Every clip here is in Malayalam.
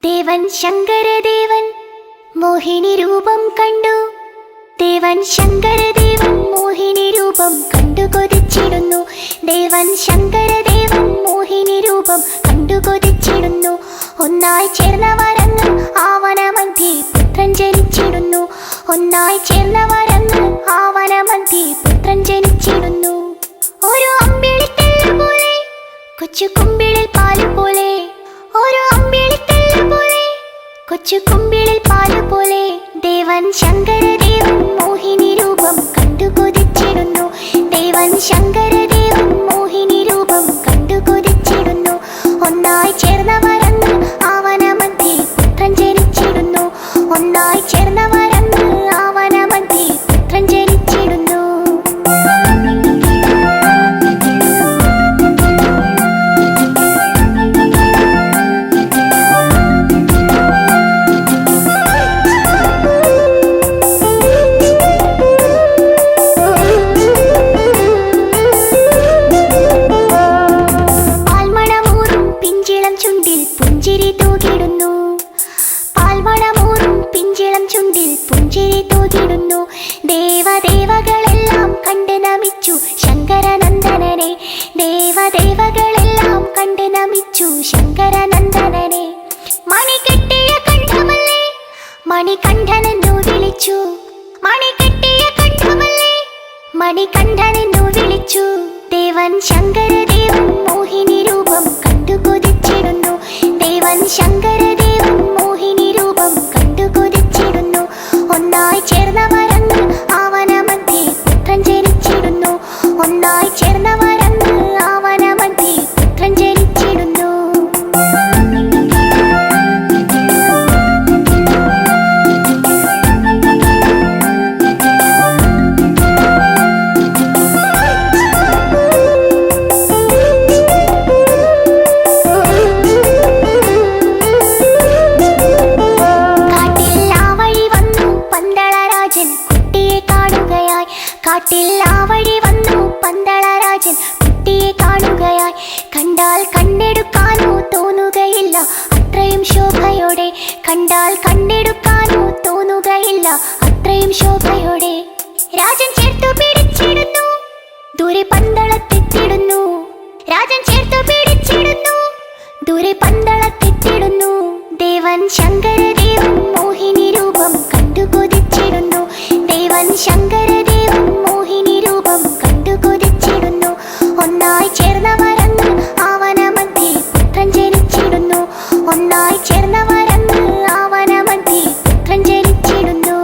ദേവൻ ശങ്കരദേവൻ മോഹിനി രൂപം കണ്ടു. ദേവൻ ശങ്കരദേവൻ മോഹിനി രൂപം കണ്ടു കൊതിച്ചിടുന്നു. ദേവൻ ശങ്കരദേവൻ മോഹിനി രൂപം കണ്ടു കൊതിച്ചിടുന്നു. ഒന്നായി ചേർന്നവരങ്ങ് ആവനമധ്യേ പുത്രൻ ജനിച്ചിടുന്നു. ഒന്നായി ചേർന്നവരങ്ങ് ആവനമധ്യേ പുത്രൻ ജനിച്ചിടുന്നു. ഒരു അമ്പിളിത്തല്ല പോലെ കൊച്ചു കുമ്പിളിൽ പാല് പോലെ, ഒരു അമ്പിളിത്തല്ല പോലെ കൊച്ചു കുമ്പിളിൽ പാല് പോലെ. ദേവൻ ശങ്കരദേവൻ മോഹിനി രൂപം കണ്ടു കൊതിച്ചിടുന്നു. ദേവൻ ശങ്കരദേവൻ മോഹിനി രൂപം കണ്ടു കൊതിച്ചിടുന്നു. ഒന്നായി ചേർന്നവരങ്ങ് ആവനമധ്യേ പുത്രൻ ജനിച്ചിടുന്നു. ഒന്നായി ചേർന്നവരങ്ങ് ആവനമധ്യേ പുത്രൻ ജനിച്ചിടുന്നു. ദേവദേവകളെല്ലാം കണ്ട് നമിച്ചു ശങ്കരനന്ദനനെ. ദേവദേവകളെല്ലാം കണ്ട് നമിച്ചു ശങ്കരനന്ദനനെ. മണികെട്ടിയ കണ്ഠമല്ലേ മണികണ്ഠനെന്നു വിളിച്ചു. മണികെട്ടിയ കണ്ഠമല്ലേ മണികണ്ഠനെന്നു വിളിച്ചു. ദേവൻ ശങ്കരദേവൻ മോഹിനി രൂപം കണ്ടു കൊതിച്ചിടുന്നു. ദേവൻ ശങ്കരദേവൻ മോഹിനി രൂപം കണ്ടു കൊതിച്ചിടുന്നു. ഒന്നായി ചേർന്നവരങ്ങ് ആവനമധ്യേ പുത്രൻ ജനിച്ചിടുന്നു. ഒന്നായി ചേർന്നവരങ്ങ് ആവനമധ്യേ പുത്രൻ ജനിച്ചിടുന്നു. കാട്ടിൽ ആ വഴി വന്നു പന്തളരാജൻ കുട്ടിയെ കാണുകയായി. കണ്ടാൽ കണ്ടെടുക്കാനോ തോന്നുകയില്ല അത്രയും ശോഭയോടെ. കണ്ടാൽ കണ്ടെടുക്കാനോ തോന്നുകയില്ല അത്രയും ശോഭയോടെ. രാജൻ ചേർത്തു പിടിച്ചിടുന്നു, ദൂരെ പന്തളത്തെത്തിടുന്നു. രാജൻ ചേർത്തു പിടിച്ചിടുന്നു, ദൂരെ പന്തളത്തെത്തിടുന്നു. ദേവൻ ശങ്കരദേവൻ മോഹിനി രൂപം കണ്ടു കൊതിച്ചിടുന്നു. ദേവൻ ശങ്കരദേവൻ മോഹിനി രൂപം കണ്ടു കൊതിച്ചിടുന്നു. ഒന്നായി ചേർന്നവരങ്ങ് ആവനമധ്യേ പുത്രൻ ജനിച്ചിടുന്നു. ഒന്നായി ചേർന്നവരങ്ങ് ആവനമധ്യേ പുത്രൻ ജനിച്ചിടുന്നു.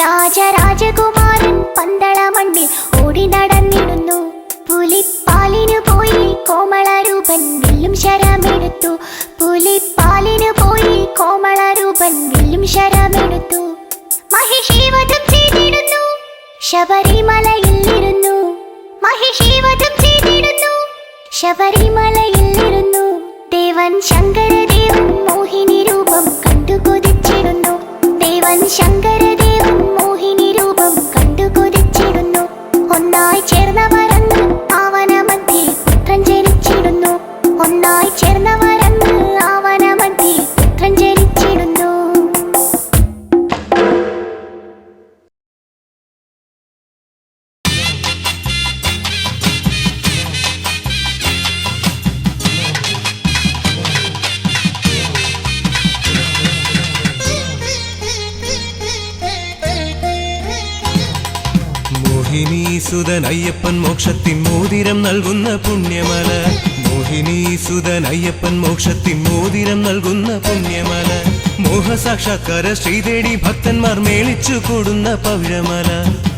രാജരാജകുമാരൻ പന്തള മണ്ണിൽ ഓടി നടന്നിടുന്നു. പുലിപ്പാലിനു പോയി കോമളരൂപൻ വില്ലും ശരമെടുത്തു. പുലിപ്പാലിനു പോയി കോമളരൂപൻ വില്ലും ശരമെടുത്തു. മഹിഷീവധം ചെയ്തിടുന്നു, ശബരിമലയിൽ ഇരുന്നു. മഹിഷീവധം ചെയ്തിടുന്നു, ശബരിമലയിൽ ഇരുന്നു. ദേവൻ ശങ്കരദേവൻ മോഹിനി രൂപം കണ്ടു കൊതിച്ചിടുന്നു. ദേവൻ ശങ്കരദേവൻ മോഹിനി രൂപം കണ്ടു കൊതിച്ചിടുന്നു. ഒന്നായി ചേർന്നവരങ്ങ് ആവനമധ്യേ പുത്രൻ ജനിച്ചിടുന്നു. ഒന്നായി ചേർന്നവരങ്ങ് ആവനമധ്യേ പുത്രൻ ജനിച്ചിടുന്നു. മോഹിനീസുതൻ അയ്യപ്പൻ മോക്ഷത്തിൻ മോതിരം നൽകുന്ന പുണ്യമല. മോഹിനീസുതൻ അയ്യപ്പൻ മോക്ഷത്തിൻ മോതിരം നൽകുന്ന പുണ്യമല. മോഹസാക്ഷാത്കാര ശ്രീതേടി ഭക്തന്മാർ മേളിച്ചു കൂടുന്ന പവിഴമല.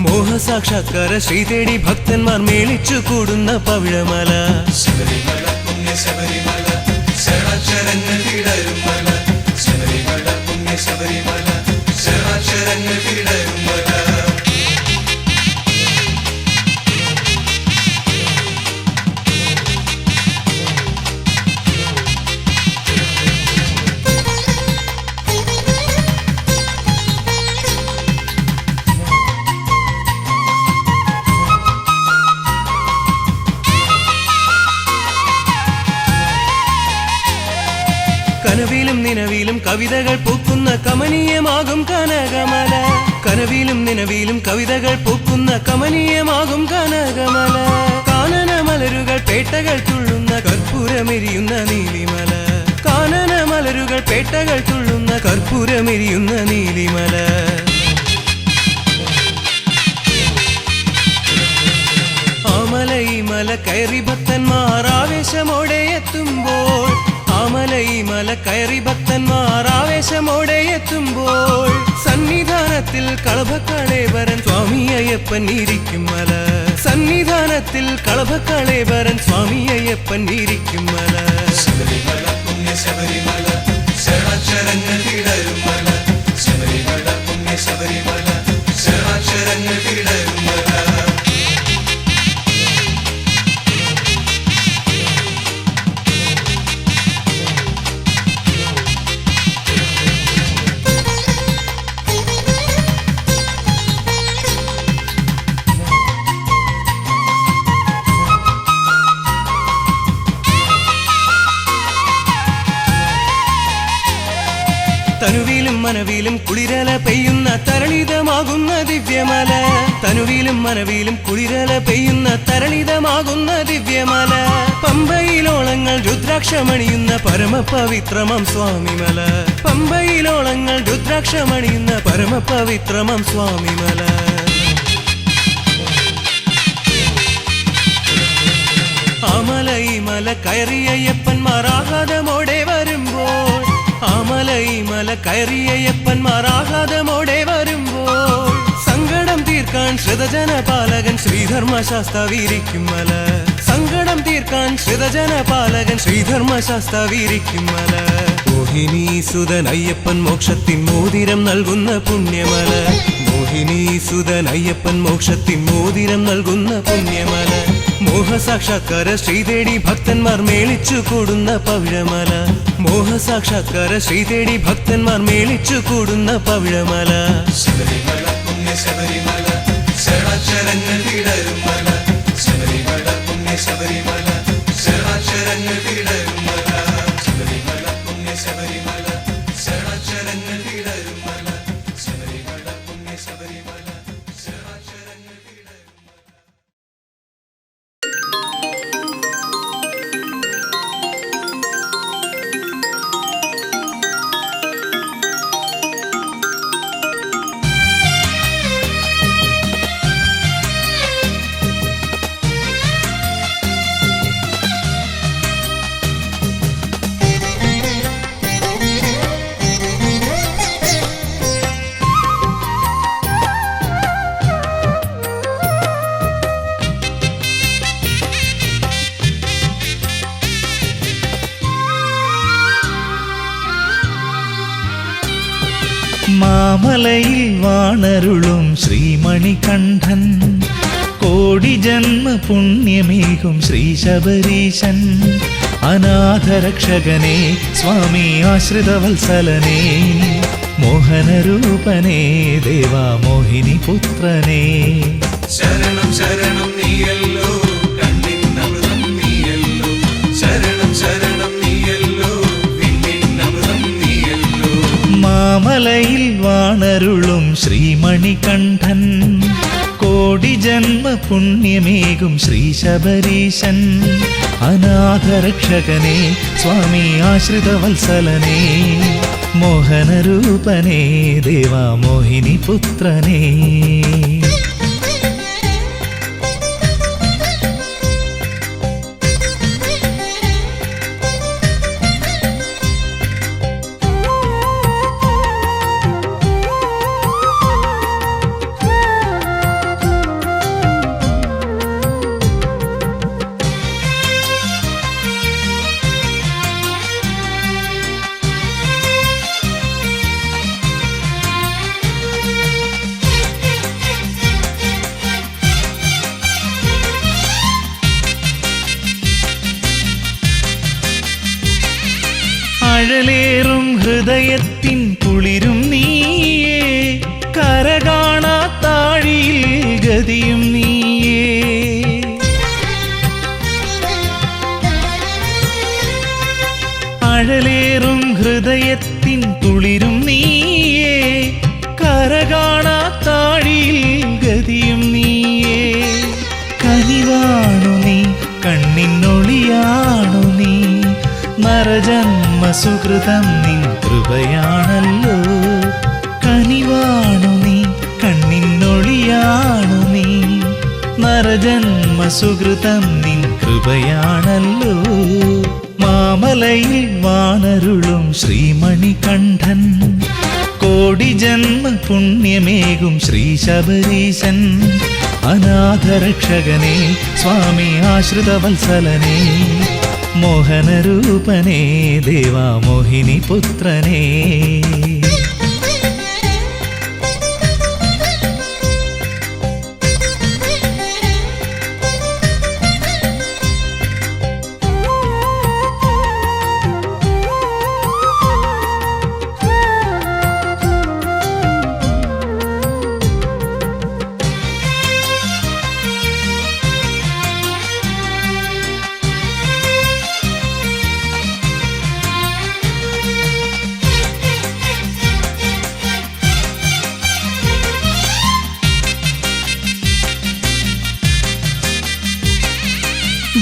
മോഹസാക്ഷാത്കാര ശ്രീതേടി ഭക്തന്മാർ മേളിച്ചു കൂടുന്ന പവിഴമല. ശബരിമല പുണ്യ ശബരിമല ശരണാക്ഷരങ്ങൾ വിടരും മല. ശബരിമല പുണ്യ ശബരിമല ശരണാക്ഷരങ്ങൾ വിടരും മല. നിലവിലും കവിതകൾ പൂക്കുന്ന കമനീയമാകും കനകമല കനവിലും നിലവിലും കവിതകൾ പൂക്കുന്ന കമനീയമാകും കനകമല കാനന മലരുകൾ പേട്ടകൾ തുള്ളുന്ന കർപ്പൂരമെരിയുന്ന നീലിമല കാനന മലരുകൾ പേട്ടകൾ തുള്ളുന്ന കർപ്പൂരമെരിയുന്ന നീലിമല മല കയറി ഭക്തന്മാർ ആവേശമോടെ എത്തുമ്പോൾ മല കയറി ഭക്തന്മാർ ആവേശമോടെ എത്തുമ്പോൾ സന്നിധാനത്തിൽ കളഭക്കളേവരൻ സ്വാമി അയ്യപ്പൻ ഇരിക്കും മല സന്നിധാനത്തിൽ കളഭക്കളേവരൻ സ്വാമി അയ്യപ്പൻ ഇരിക്കും മല ശബരിമല പുണ്യ ശബരിമല ശരണാക്ഷരങ്ങൾ വിടരും മല ശബരിമല പുണ്യ ശബരിമല ശരണാക്ഷരങ്ങൾ വിടരും മല തനുവിലും മനവിലും കുളിരല പെയ്യുന്ന തരളിതമാകുന്ന ദിവ്യമല തനുവിലും മനവിലും കുളിരല പെയ്യുന്ന തരളിതമാകുന്ന ദിവ്യമല പമ്പയിലോളങ്ങൾ രുദ്രാക്ഷമണിയുന്ന പരമപവിത്രമം സ്വാമിമല പമ്പയിലോളങ്ങൾ രുദ്രാക്ഷമണിയുന്ന പരമപവിത്രമം സ്വാമിമല മല കയറിയ അയ്യപ്പന്മാർ ആഹ്ലാദമോടെ വരുമ്പോൾ മല കയറിയ അയ്യപ്പന്മാർ ആഹ്ലാദമോടെ വരുമ്പോൾ സങ്കടം തീർക്കാൻ ശ്രിതജനപാലകൻ ശ്രീധർമ്മശാസ്താവിരിക്കും മല സങ്കടം തീർക്കാൻ ശ്രിതജനപാലകൻ ശ്രീധർമ്മശാസ്താവിരിക്കും മല മോഹിനി സുതൻ അയ്യപ്പൻ മോക്ഷത്തിൻ മോതിരം നൽകുന്ന പുണ്യമല മോഹിനി സുതൻ അയ്യപ്പൻ മോക്ഷത്തിൻ മോതിരം നൽകുന്ന പുണ്യമല മോഹസാക്ഷാത്കാര ശ്രീതേടി ഭക്തന്മാർ മേളിച്ചു കൂടുന്ന പവിഴമല മോഹസാക്ഷാത്കാര ശ്രീതേടി ഭക്തന്മാർ മേളിച്ചു കൂടുന്ന പവിഴമല ശബരിമല പുണ്യ ശബരിമല ശരണാക്ഷരങ്ങൾ വിടരും മല ശബരിമല പുണ്യ ശബരിമല ശരണാക്ഷരങ്ങൾ വിടരും മല ശബരിമല പുണ്യ ശബരിമല ശരണാക്ഷരങ്ങൾ വിടരും മല ശബരിമല പുണ്യ ശബരിമല ശരണാക്ഷരങ്ങൾ വിടരും മാമലയിൽ വാണരുളും ശ്രീമണികണ്ഠൻ കോടി ജന്മ പുണ്യമേകും ശ്രീ ശബരീശൻ അനാഥരക്ഷകനെ സ്വാമി ആശ്രിതവത്സലനെ മോഹനരൂപനെ ദേവാ മോഹിനി പുത്രനെ ശരണം ശരണം നീയല്ലോ കണ്ണിന്നമൃതം നീയല്ലോ ശരണം ശരണം നീയല്ലോ വിണ്ണിന്നമൃതം നീയല്ലോ മാമലയിൽ വാണരുളും ശ്രീമണികണ്ഠൻ കോടി ജന്മ പുണ്യമേകും ശ്രീ ശബരീശൻ അനാഥരക്ഷകനെ സ്വാമി ആശ്രിതവത്സലനെ മോഹനരൂപനെ ദേവാ മോഹിനി പുത്രനെ അഴലേറും ഹൃദയത്തിൻ കുളിരും നീയേ കരകാണാത്താഴിയിൽ ഗതിയും നീയേ അഴലേറും ഹൃദയത്തിൻ നരജന്മ സുകൃതം നിൻ കൃപയാണല്ലോ. കനിവാണു നീ, കണ്ണിനൊളിയാണു നീ. നരജന്മ സുകൃതം നിൻ കൃപയാണല്ലോ. മാമലയിൽ വാണരുളും ശ്രീമണികണ്ഠൻ, കോടി ജന്മ പുണ്യമേകും ശ്രീ ശബരീശൻ. അനാഥരക്ഷകനേ സ്വാമി ആശ്രിതവത്സലനേ, മോഹനരൂപനേ ദേവാ മോഹിനി പുത്രനേ.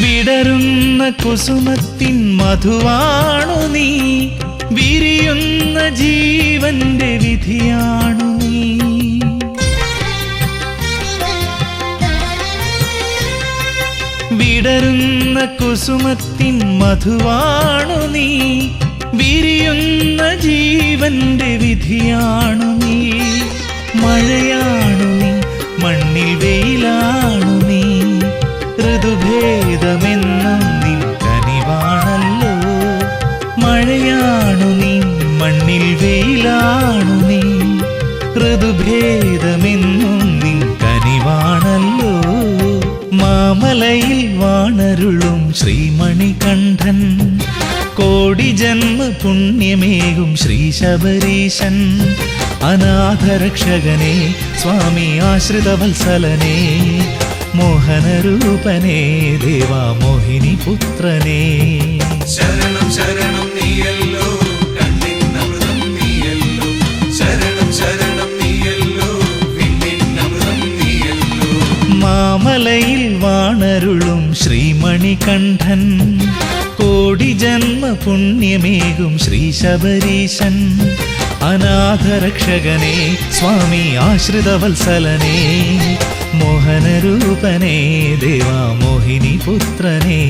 വിടരുന്ന കുസുമത്തിൻ മധുവാണു നീ, വിരിയുന്ന ജീവന്റെ വിധിയാണു നീ. വിടരുന്ന കുസുമത്തിൻ മധുവാണു നീ, വിരിയുന്ന ജീവന്റെ വിധിയാണു നീ. മഴയാണു നീ, മണ്ണിൽ വെയിലാണു നീ. ഋതുഭേദമെന്നും നിൻ കനിവാണല്ലോ. മഴയാണു നീ, മണ്ണിൽ വെയിലാണു നീ. ഋതുഭേദമെന്നും നിൻ കനിവാണല്ലോ. മാമലയിൽ വാണരുളും ശ്രീമണികണ്ഠൻ, കോടി ജന്മ പുണ്യമേകും ശ്രീ ശബരീശൻ. അനാഥരക്ഷകനേ സ്വാമി ആശ്രിതവത്സലനേ, മോഹനരൂപനേ ദേവാ മോഹിനി പുത്രനേ. ശരണം ശരണം നീയല്ലോ, കണ്ണിന്നമൃതം നീയല്ലോ. ശരണം ശരണം നീയല്ലോ, വിണ്ണിന്നമൃതം നീയല്ലോ. മാമലയിൽ വാണരുളും ശ്രീമണികണ്ഠൻ, കോടി ജന്മ പുണ്യമേകും ശ്രീ ശബരീശൻ. അനാഥരക്ഷകനേ സ്വാമി ആശ്രിതവത്സലനേ, മോഹനരൂപനേ ദേവാ മോഹിനി പുത്രനേ.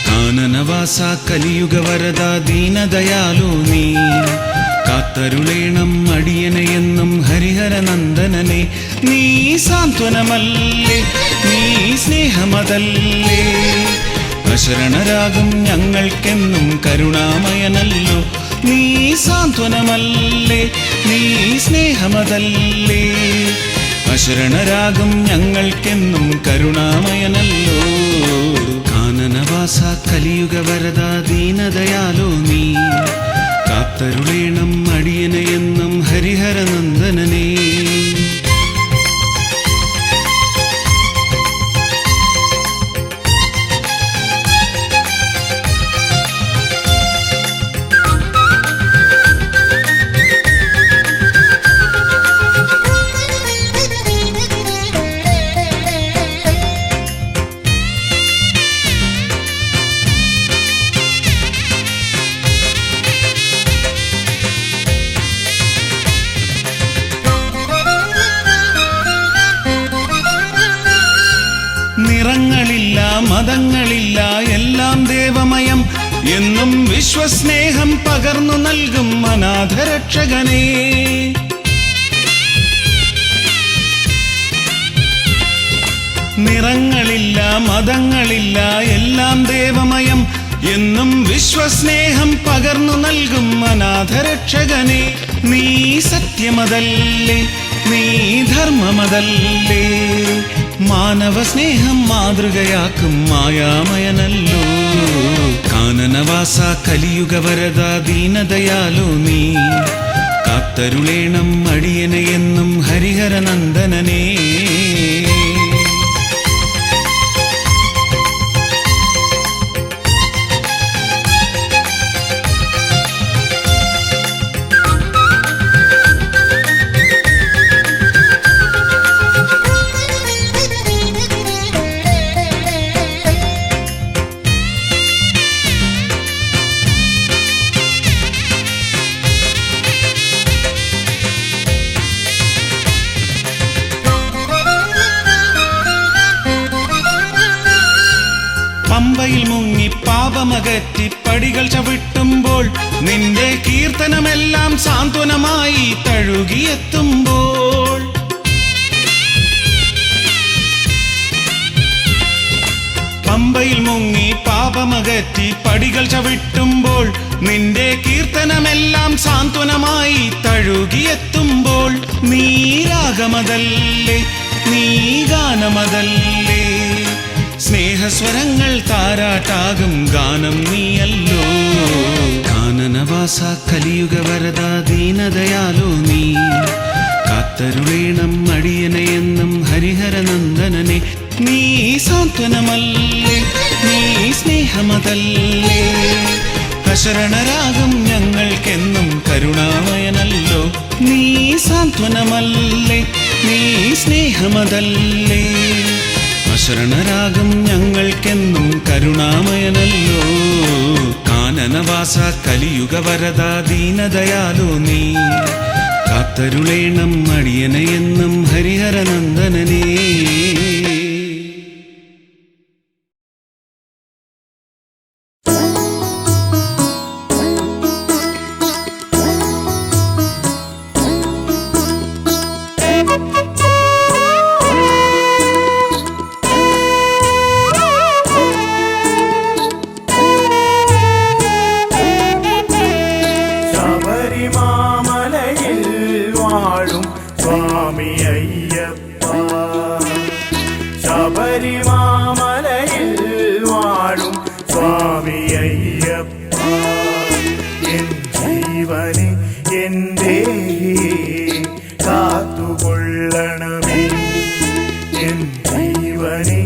കാനനവാസ കലിയുഗ വരദ ദീനദയാലു നീ, കാത്തരുളേണം അടിയനെയെന്നും ഹരിഹരനന്ദനനെ. നീ സാന്ത്വനമല്ലേ, നീ സ്നേഹമതല്ലേ. അശരണരാകും ഞങ്ങൾക്കെന്നും കരുണാമയനല്ലോ. നീ സാന്ത്വനമല്ലേ, നീ സ്നേഹമതല്ലേ. അശരണരാകും ഞങ്ങൾക്കെന്നും കരുണാമയനല്ലോ. കാനനവാസ കലിയുഗ വരദ ദീനദയാലോ നീ, കാത്തരുളേണം അടിയനെയെന്നും ഹരിഹരനന്ദനനേ. നിറങ്ങളില്ല മതങ്ങളില്ല എല്ലാം ദേവമയം, എന്നും വിശ്വസ്നേഹം പകർന്നു നൽകും അനാഥരക്ഷകനേ. നിറങ്ങളില്ല മതങ്ങളില്ല എല്ലാം ദേവമയം, എന്നും വിശ്വസ്നേഹം പകർന്നു നൽകും അനാഥരക്ഷകനേ. നീ സത്യമതല്ലേ, നീ ധർമ്മമതല്ലേ. മാനവ സ്നേഹം മാതൃകയാക്കും മായാമയനല്ലോ. കാനനവാസ കലിയുഗ വരദ ദീനദയാലോ നീ കാത്തരുളേണം അടിയനെയെന്നും ഹരിഹരനന്ദനനേ. പമ്പയിൽ മുങ്ങി പാപമകറ്റി പടികൾ ചവിട്ടുമ്പോൾ നിന്റെ കീർത്തനമെല്ലാം സാന്ത്വനമായി തഴുകിയെത്തുമ്പോൾ. പമ്പയിൽ മുങ്ങി പാപമകറ്റി പടികൾ ചവിട്ടുമ്പോൾ നിന്റെ കീർത്തനമെല്ലാം സാന്ത്വനമായി തഴുകിയെത്തുമ്പോൾ. നീ രാഗമതല്ലേ, നീ ഗാനമതല്ലേ, സ്നേഹസ്വരങ്ങൾ താരാട്ടാകും ഗാനം നീയല്ലോ. കാനനവാസ കലിയുഗ വരദ ദീനദയാലോ നീ കാത്തരുളേണം അടിയനെയെന്നും ഹരിഹരനന്ദനനെ. നീ സാന്ത്വനമല്ലേ, നീ സ്നേഹമതല്ലേ, അശരണരാകും ഞങ്ങൾക്കെന്നും കരുണാമയനല്ലോ. നീ സാന്ത്വനമല്ലേ, നീ സ്നേഹമതല്ലേ, അശരണരാകും ഞങ്ങൾക്കെന്നും കരുണാമയനല്ലോ. കാനനവാസ കലിയുഗ വരദ ദീനദയാലോ നീ കാത്തരുളേണം അടിയനെയെന്നും ഹരിഹരനന്ദനനേ. ശബരിമാമലയിൽ വാഴും സ്വാമി അയ്യപ്പ, എൻ ജീവനെ എൻ്റെ കാത്തുകൊള്ളണമേ, എൻ ജീവനെ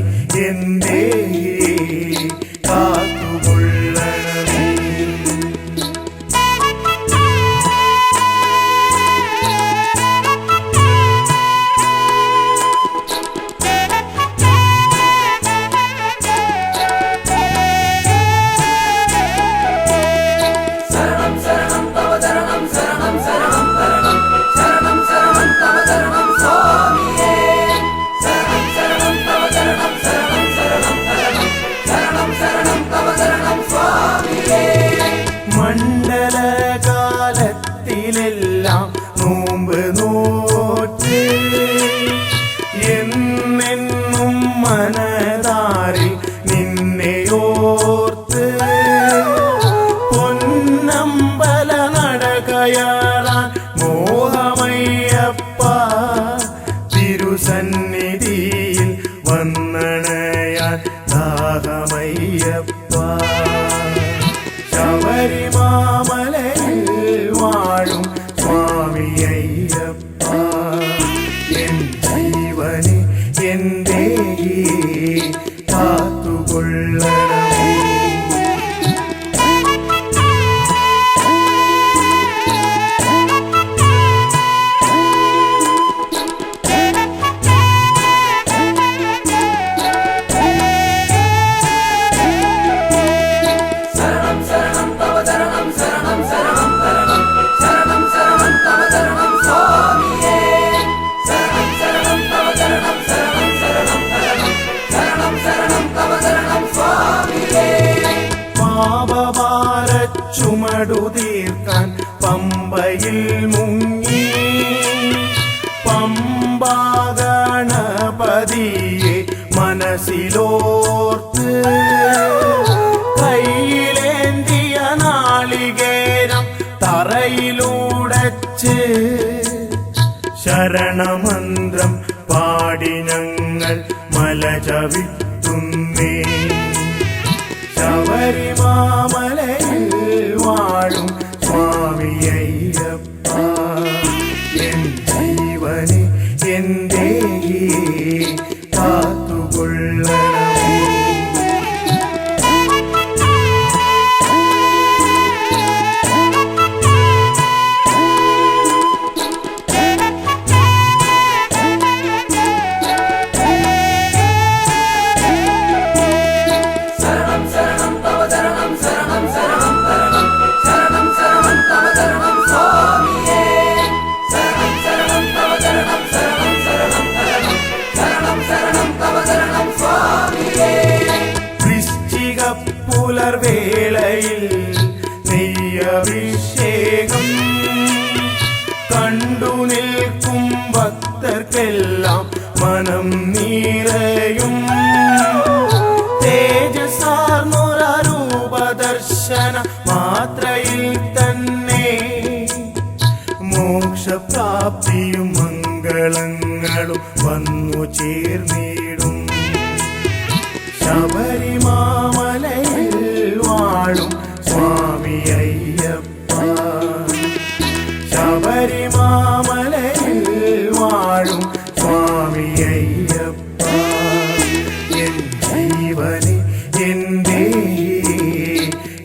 എൻ്റെ കാത്തുകൊള്ളണമേ. മണ്ഡലകാലത്തിലെല്ലാം നോമ്പ് നോറ്റ് എന്നെന്നും മനതാരിൽ നിന്നെയോർത്ത് പൊന്നമ്പല നടകയറാൻ മോഹമയ്യപ്പ, തിരുസന്നിധിയിൽ വന്നണയാൻ ദാഹമയ്യപ്പ. ശബരിമാമലയിൽ വാഴും സ്വാമി അയ്യപ്പ, എൻ ജീവനെ എൻ്റെ കാത്തുകൊള്ളണമേ. ചുമടു തീർക്കാൻ പമ്പയിൽ മുങ്ങി പമ്പാഗണപതിയെ മനസ്സിലോർത്ത് കയ്യിലേന്തിയ നാളികേരം തറയിലൂടച്ച് ശരണമന്ത്രം പാടി ഞങ്ങൾ മല ചവിട്ടുന്നേ. ശബരിമാമലയിൽ വാഴും സ്വാമി അയ്യപ്പ, എൻ ജീവനെ എന്റെ കാത്തുകൊള്ളണമേ. പുലർവേളയിൽ നെയ്യഭിഷേകം കണ്ടു നിൽക്കും ഭക്തർക്കെല്ലാം മനം നിറയും. തേജസാർന്നൊരൂപദർശന മാത്രയിൽ തന്നെ മോക്ഷപ്രാപ്തിയും മംഗളങ്ങളും വന്നു ചേർന്നിടും. ശബരിമാമലയിൽ വാഴും സ്വാമി അയ്യപ്പ, ശബരിമാമലയിൽ വാഴും സ്വാമി അയ്യപ്പ, എൻ ജീവനെ എന്റെ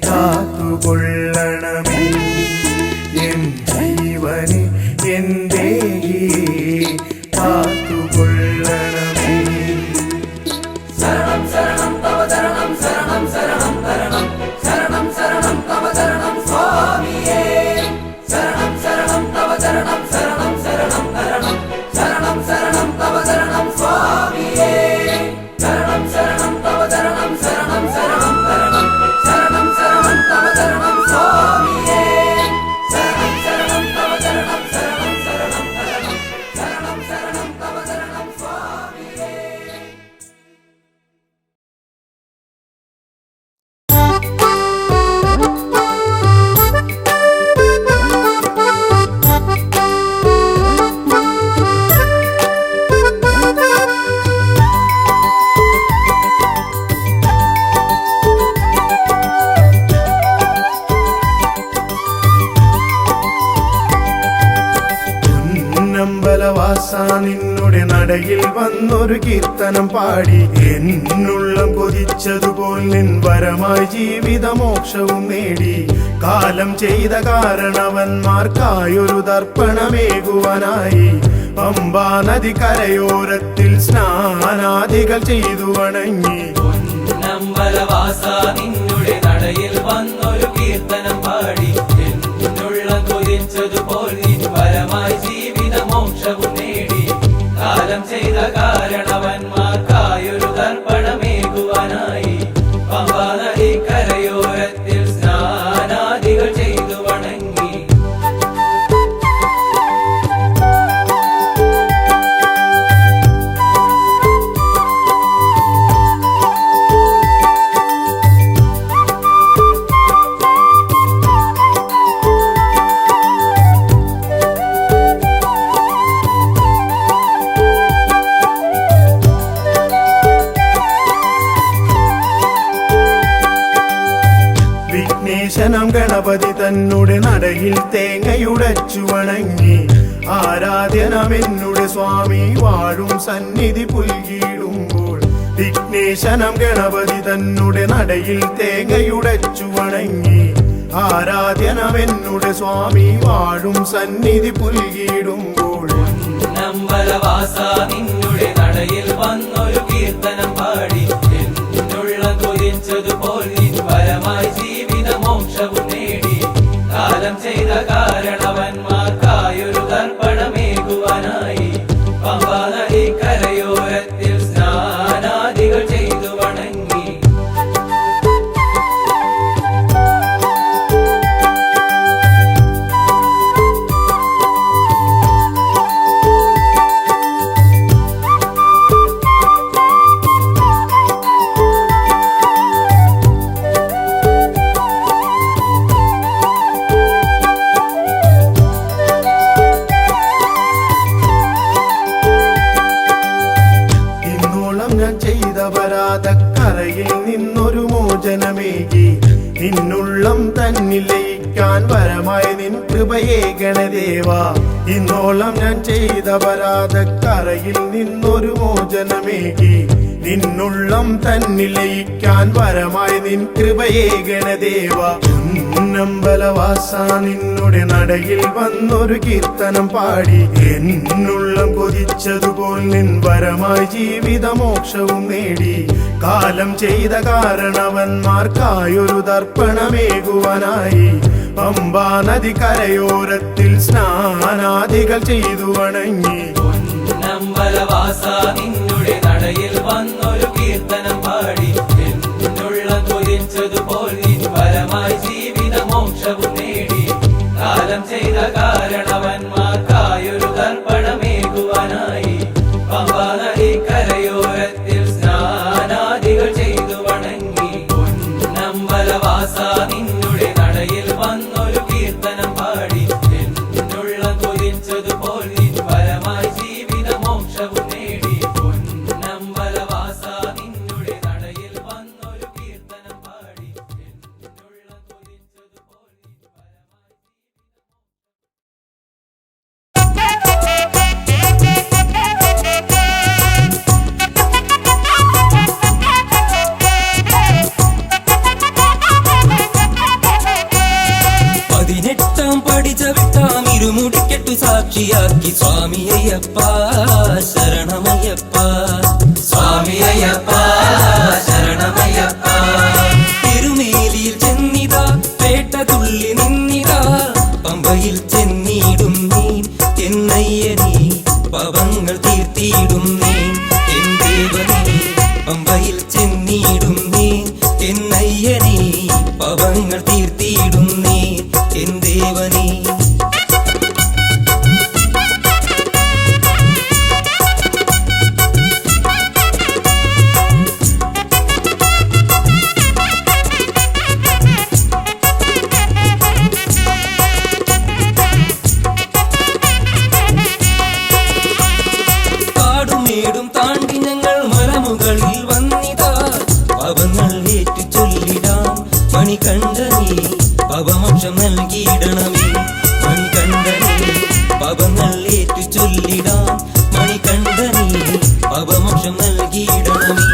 കാത്തുകൊള്ളണമേ. എൻ ജീവനെ എന്റെ കാത്തുകൊള്ളണമേ. നിന്നുടെ നടയിൽ വന്നൊരു കീർത്തനം പാടി എന്നുള്ളം കൊതിച്ചതുപോൽ നിൻ വരമായി ജീവിതമോക്ഷവും നേടി. കാലം ചെയ്ത കാരണവന്മാർക്കായൊരു ദർപ്പണമേകുവാനായി പമ്പാ നദി കരയോരത്തിൽ സ്നാനാദികൾ ചെയ്തു വണങ്ങി. നിന്നുടെ നടയിൽ വന്നൊരു കീർത്തനം പാടി എന്നുള്ളം കൊതിച്ചതുപോൽ നിൻ വരമായി ജീവിതമോക്ഷവും നേടി. കാലം ചെയ്ത കാരണവന്മാർക്കായൊരു ദർപ്പണമേകുവാനായി പമ്പാ നദി കരയോരത്തിൽ സ്നാനാദികൾ ചെയ്തു വണങ്ങി. വിഘ്നേശനം ഗണപതി തന്നുടെ നടയിൽ തേങ്ങയുടച്ചു വണങ്ങി. ആരാധ്യനമെന്നുടെ സ്വാമി വാഴും സന്നിധി പുൽകിടുമ്പോൾ. വിഘ്നേശനം ഗണപതി തന്നുടെ നടയിൽ തേങ്ങയുടച്ചു വണങ്ങി. ആരാധ്യനമെന്നുടെ സ്വാമി വാഴും സന്നിധി പുൽകിടുമ്പോൾ. നിന്നുടെ നടയിൽ വന്നൊരു കീർത്തനം പാടി എന്നുള്ളം കൊതിച്ചതുപോൽ നിൻ വരമായി ജീവിതമോക്ഷവും നേടി. കാലം ചെയ്ത കാരണവന്മാർക്കായൊരു ദർപ്പണമേകുവാനായി പമ്പാ നദി കരയോരത്തിൽ സ്നാനാദികൾ ചെയ്തു വണങ്ങി. പരാതക്കറയിൽ നിന്നൊരു മോചനമേകി നിന്നുള്ളം തന്നിൽ ലയിക്കാൻ വരമായി നിൻ കൃപയേ ഗണദേവാ. ഇന്നോളം ഞാൻ ചെയ്ത പരാതക്കറയിൽ നിന്നൊരു മോചനമേകി നിന്നുള്ളം തന്നിൽ ലയിക്കാൻ വരമായി നിൻ കൃപയേ ഗണദേവാ. പൊന്നമ്പലവാസ നിന്നുടെ നടയിൽ വന്നൊരു കീർത്തനം പാടി എന്നുള്ളം കൊതിച്ചതുപോൽ നിൻ വരമായി ജീവിതമോക്ഷവും നേടി. കാലം ചെയ്ത കാരണവന്മാർക്കായൊരു തർപ്പണമേകുവാനായി പമ്പാ നദി കരയോരത്തിൽ സ്നാനാദികൾ ചെയ്തു വണങ്ങി. പൊന്നമ്പലവാസ നിന്നുടെ നടയിൽ വന്നൊരു കീർത്തനം പാടി എന്നുള്ള കൊതിച്ചതുപോൽ നിൻ വരമായി ജീവിതമോക്ഷവും നേടി. കാലം ചെയ്ത കാരണവന്മാർക്കായൊരു തർപ്പണമേകുവാനായി പമ്പാ നദി കരയോരത്തിൽ സ്നാനാദികൾ ചെയ്തു വണങ്ങി. പൊന്നമ്പലവാസ നിന്നുടെ നടയിൽ വന്നൊരു കീർത്തനം പാടി എന്നുള്ള കൊതിച്ചതുപോൽ നിൻ വരമായി ജീവിതമോക്ഷവും നേടി. പൊന്നമ്പലവാസ നിന്നുടെ നടയിൽ വന്നൊരു കീർത്തനം പാടി എന്നുള്ള കൊതിച്ചതുപോൽ നിൻ വരമായി പതിനെട്ടാം പടി ചവിട്ടാം ഇരുമുടിക്കെട്ടു സാക്ഷിയാക്കി സ്വാമി അയ്യപ്പ ശരണമയ്യപ്പ. സ്വാമി അയ്യപ്പ ശരണമയ്യപ്പ. തിരുമേലിയിൽ ചെന്നിതാ പേട്ട തുള്ളി നിന്നിതാ പമ്പയിൽ ചെന്നിടും നീ എന്നയ്യനീ പവങ്ങൾ തീർത്തിയിടും നീ എൻ ദേവനീ. പമ്പയിൽ ചെന്നിടും നീ എന്നയ്യനീ പവങ്ങൾ തീർത്തിയിടും നീ എൻ ദേവനീ. കാടുമേടും താണ്ടി ഞങ്ങൾ മലമുകളിൽ വന്നിതാ പവങ്ങൾ ഏറ്റു ചൊല്ലിടാം മണികണ്ഠനീ പവമോക്ഷം നൽകിയിടണമേ. മണികണ്ഠനീ പവങ്ങൾ ഏറ്റു ചൊല്ലിടാം മണികണ്ഠനീ പവമോക്ഷം നൽകിയിടണമേ.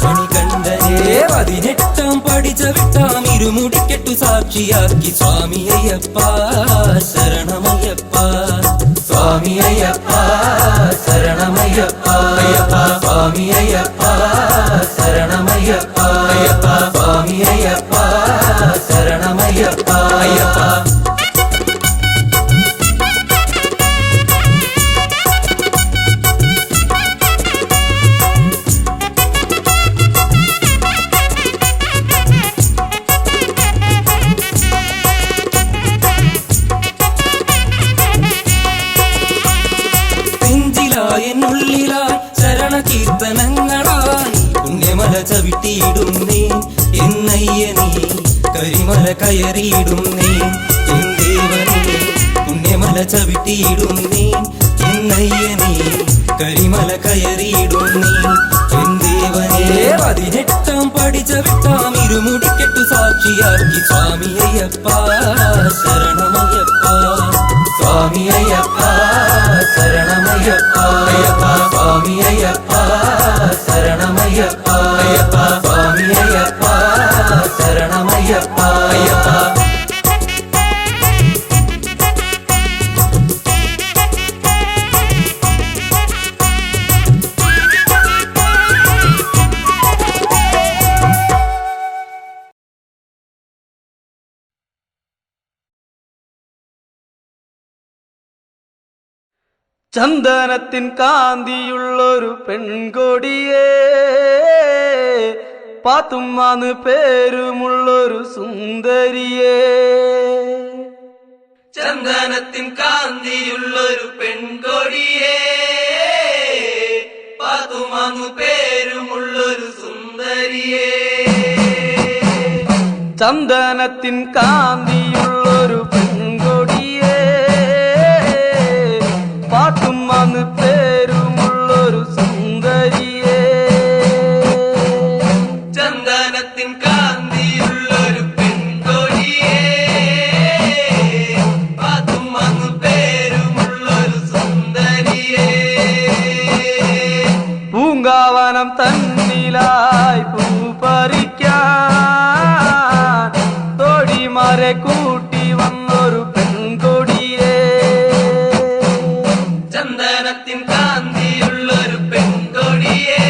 മണികണ്ഠനേ 18 പടി ചവിട്ടാം ഇരുമുടിക്കെട്ടു സാക്ഷിയാക്കി സ്വാമി അയ്യപ്പ ശരണമയ്യപ്പ. സ്വാമി അയ്യപ്പ ശരണമയ്യപ്പ. സ്വാമി അയ്യപ്പ ശരണമയ്യപ്പ. സ്വാമി അയ്യപ്പ ശരണമയ്യപ്പ. അയ്യപ്പ എന്നുള്ളിലായി ശരണ കീർത്തനങ്ങളായി പുണ്യമല ചവിട്ടിയിടുന്നേ എന്നയ്യനീ കരിമല കയറിയിടുന്നേ എൻ ദേവനീ. പുണ്യമല ചവിട്ടിയിടുന്നേ എന്നയ്യനീ കരിമല കയറിയിടുന്നേ എൻ ദേവനേ. 18 പടി ചവിട്ടാം ഇരുമുടിക്കെട്ടു സാക്ഷിയാക്കി സ്വാമി അയ്യപ്പ ശരണമയ്യപ്പ. സ്വാമി അയ്യപ്പ ശരണമയ്യപ്പ. സ്വാമി അയ്യപ്പ ശരണമയ്യപ്പ. സ്വാമി അയ്യപ്പ ശരണമയ്യപ്പ. അയ്യപ്പ ചന്ദനത്തിൻ കാന്തിയുള്ളൊരു പെൺകൊടിയേ പാത്തുമ്മാന്ന് പേരുമുള്ളൊരു സുന്ദരിയേ. ചന്ദനത്തിൻ കാന്തിയുള്ളൊരു പെൺകൊടിയേ പാത്തുമാന്നു പേരുമുള്ളൊരു സുന്ദരിയേ. ചന്ദനത്തിൻ കാന്തിയുള്ളൊരു പെൺകൊടിയേ പാത്തുമ്മാന്ന് പേരുമുള്ളൊരു സുന്ദരിയേ. പൂങ്കാവനം തന്നിലായി പൂ പറിക്കാൻ തോടിമാരെ കൂട്ടി വന്നൊരു പെൺകൊടിയേ. ചന്ദനത്തിൻ കാന്തിയുള്ളൊരു പെൺകൊടിയേ,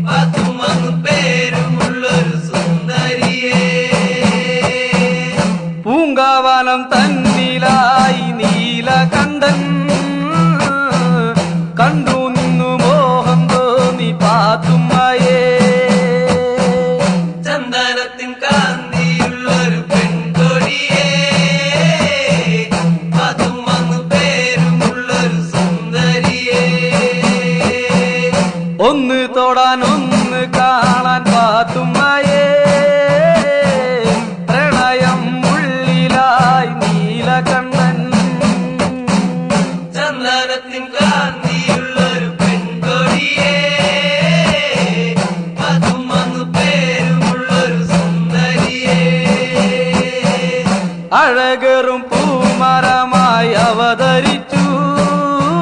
പാത്തുമെന്നു പേരുമുള്ളൊരു സുന്ദരിയേ. പൂങ്കാവനം തന്നിലായി നീലകണ്ഠൻ കണ്ടു നിന്നു മോഹം തോന്നി പാത്തുമ്മയേ. ചന്ദനത്തിൻ കാന്തിയുള്ളൊരു പെൺകൊടിയേ, പാത്തുമെന്നു പേരുമുള്ളൊരു സുന്ദരിയേ. ഒന്ന് തൊടാൻ ഒന്ന് കാണാൻ പാത്തുമ്മയേ, പ്രണയം ഉള്ളിലായി നീലകണ്ഠൻ. ചന്ദനത്തിൻ കാന്തിയുള്ളൊരു പെൺകൊടിയേ, പാത്തുമെന്നു പേരുമുള്ളൊരു സുന്ദരിയേ. അഴകറും പൂമരമായി അവതരിച്ചു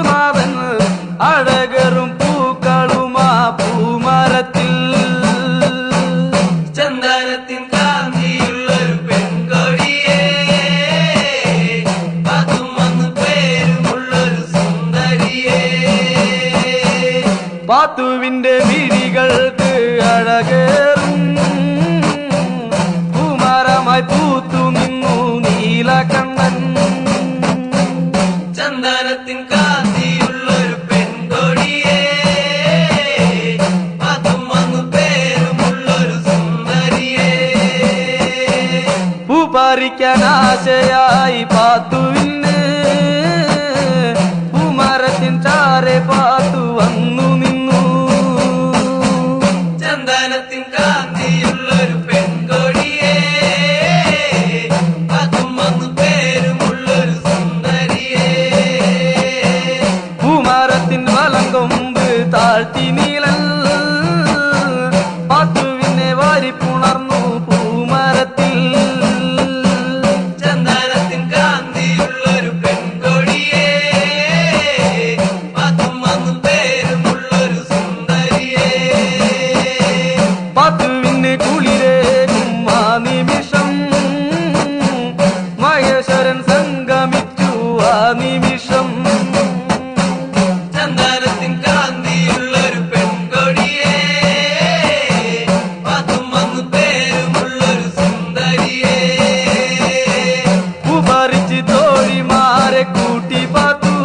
നാഥൻ, അഴകറും പൂക്കളുമാ പൂമരത്തിൽ. ചന്ദനത്തിൻ കാന്തിയുള്ളൊരു പെൺകൊടിയേ, പാത്തുമെന്നു പേരുമുള്ളൊരു സുന്ദരിയേ. പാത്തുവിന്റെ വിഴികൾക്ക് അഴകേറും പൂമരമായി പൂത്തു നിന്നു നീലകണ്ഠൻ. ചന്ദനത്തിൻ കാന്തിയുള്ളൊരു പെൺകൊടിയേ, പാത്തുമെന്നു പേരുമുള്ളൊരു സുന്ദരിയേ. പൂ പറിക്കാൻ ആശയായി പാത്തുവിന് പൂമരത്തിൻ ചാരെ പാത്തു വന്നു നിന്നു. ചന്ദനത്തിൻ കാന്തിയുള്ളൊരു പെൺകൊടിയേ, പാത്തുമെന്നു പേരുമുള്ളൊരു സുന്ദരിയേ. പൂമരത്തിൻ വലം കൊമ്പ് താഴ്ത്തി നീലൻ പാത്തുവിനെ വാരിപ്പുണർന്നു പൂമരത്തിൽ. ചന്ദനത്തിൻ കാന്തിയുള്ളൊരു പെൺകൊടിയേ, പാത്തുമെന്നു പേരുമുള്ളൊരു സുന്ദരിയേ. പാത്തുവിന് കുളിരേകും ആ നിമിഷം മഹേശ്വരൻ സംഗമിച്ചു ആ നിമിഷം. ചന്ദനത്തിൻ കാന്തിയുള്ളൊരു പെൺകൊടിയേ, പാത്തുമെന്നു പേരുമുള്ളൊരു സുന്ദരിയേ. പൂ പറിച്ച് തോഴിമാരെ കൂട്ടി പാത്തു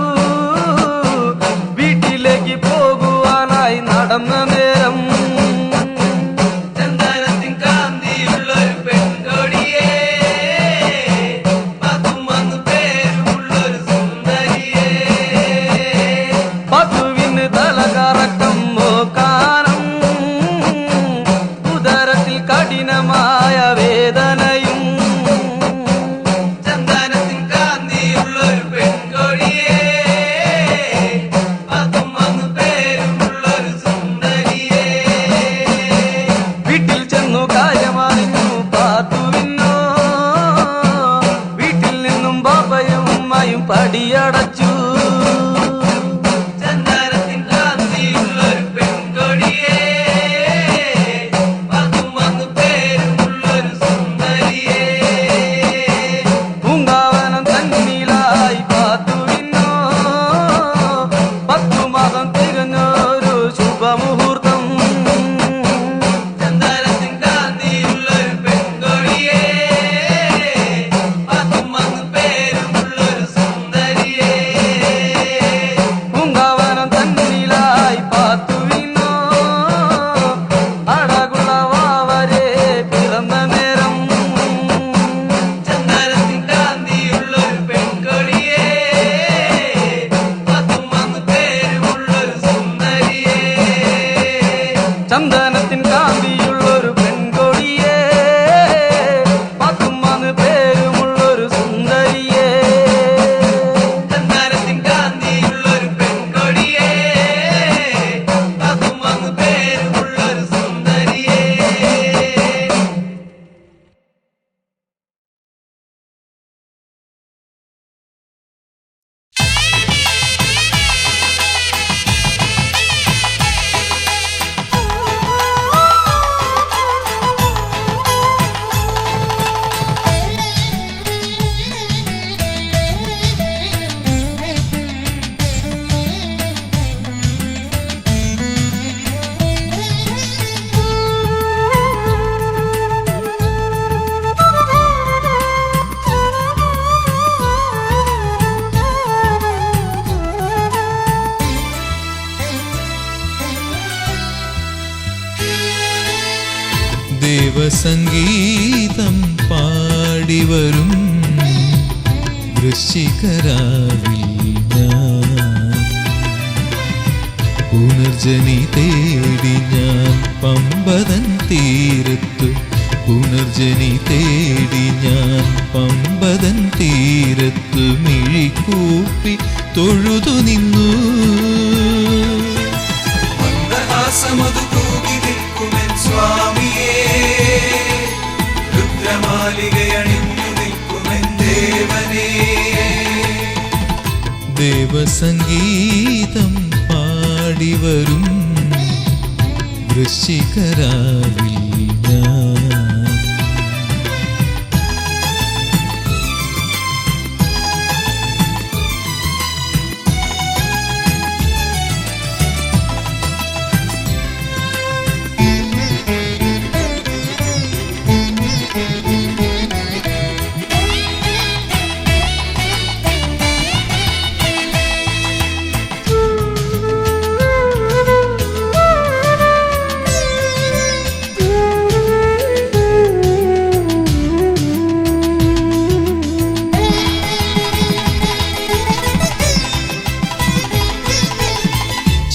വീട്ടിലേക്ക് പോകുവാനായി നടന്ന നേരം. ചന്ദനത്തിൻ കാന്തിയുള്ളൊരു പെൺകൊടിയേ, പാത്തുമെന്നു പേരുമുള്ളൊരു സുന്ദരിയേ. പാത്തുവിന് തലകറക്കം മോക്കാനം ഉദരത്തിൽ കഠിനമായ വേദനയും. ചന്ദനത്തിൻ കാന്തിയുള്ളൊരു പെൺകൊടിയേ, പാത്തുമെന്നു പേരുമുള്ളൊരു സുന്ദരിയേ. ദേവസംഗീതം പാടിവരും വൃശ്ചികരാവിൽ ഞാൻ പുനർജനി തേടി ഞാൻ പമ്പതൻ തീരത്തു പുനർജനി തേടി ഞാൻ പമ്പതൻ തീരത്തു മിഴിക്കൂപ്പി തൊഴുതു നിന്നു. മന്ദഹാസമതു തൂകി നിൽക്കുമെൻ സ്വാമിയേ, രുദ്രമാലികയണിഞ്ഞു നിൽക്കുമെൻ ദേവനേ. ദേവസംഗീതം പാടിവരും വൃശ്ചികരാവിൽ ഞാൻ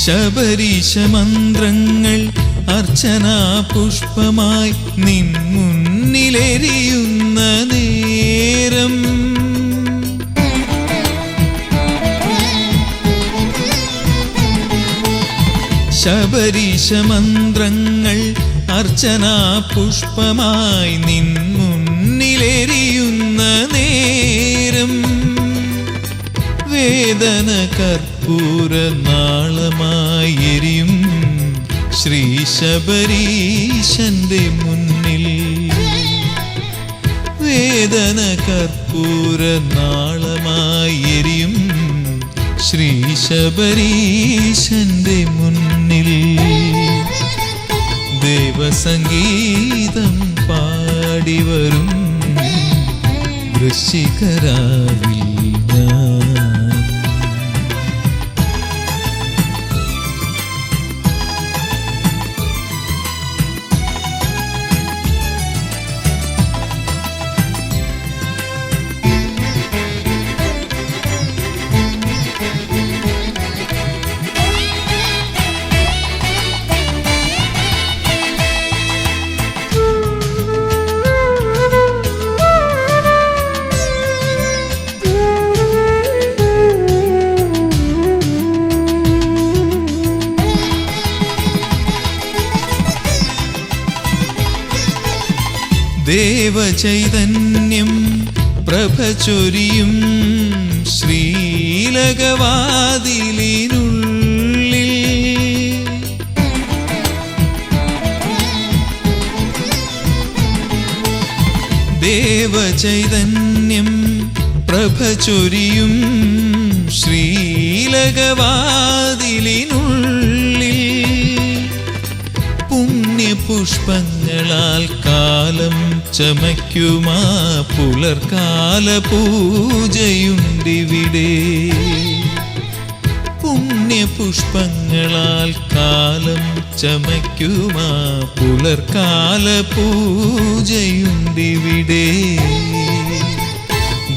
ശബരീശ മന്ത്രങ്ങൾ അർച്ചനാ പുഷ്പമായി നിൻ മുന്നിലെരിയുന്ന നേരം ശബരീശ മന്ത്രങ്ങൾ അർച്ചനാ പുഷ്പമായി നിൻ മുന്നിലെരിയുന്ന നേരം വേദന കർപ്പൂര നാളമായി എരിയും ശ്രീ ശബരീശന്റെ മുന്നിൽ വേദന കർപ്പൂര നാളമായി എരിയും ശ്രീ ശബരീശന്റെ മുന്നിൽ ദേവസംഗീതം പാടിവരും വൃശ്ചികരാവിൽ ഞാൻ ദേവചൈതന്യം പ്രഭചൊരിയും ശ്രീലകവാതിലിനുള്ളിൽ ദേവചൈതന്യം പ്രഭചൊരിയും ശ്രീലകവാതിലിനുള്ളിൽ പുണ്യപുഷ്പങ്ങളാൽ കാലം ചമയ്ക്കുമാ പുലർക്കാല പൂജയുണ്ടിവിടെ പുണ്യപുഷ്പങ്ങളാൽ കാലം ചമയ്ക്കുമാ പുലർക്കാല പൂജയുണ്ടിവിടെ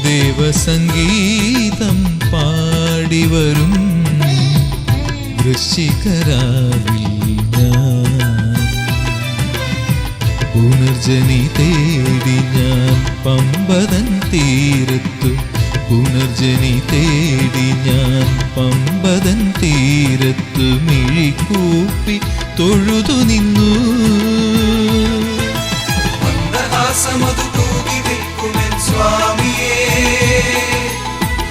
ദേവസംഗീതം പാടിവരും വൃശ്ചികരാവിൽ ഞാൻ പുനർജനി തേടി ഞാൻ പമ്പതൻ തീരത്തു പുനർജനി തേടി ഞാൻ പമ്പതൻ തീരത്തു മിഴിക്കൂപ്പി തൊഴുതു നിന്നു. മന്ദഹാസമതു തൂകി നിൽക്കുമെൻ സ്വാമിയേ,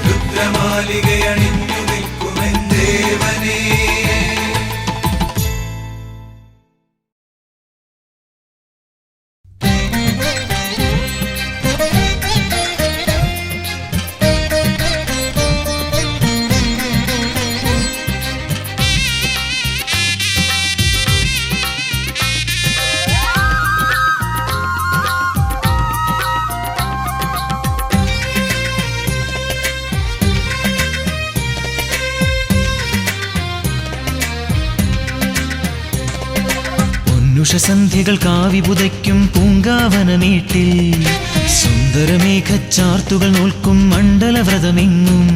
രുദ്രമാലികയണിഞ്ഞു നിൽക്കുമെൻ ദേവനേ. പൊന്നുഷസന്ധ്യകൾ കാവി പുതയ്ക്കും പൂങ്കാവനമേട്ടിൽ സുന്ദരമേഘച്ചാർത്തുകൾ നോൽക്കും മണ്ഡലവ്രതമെങ്ങും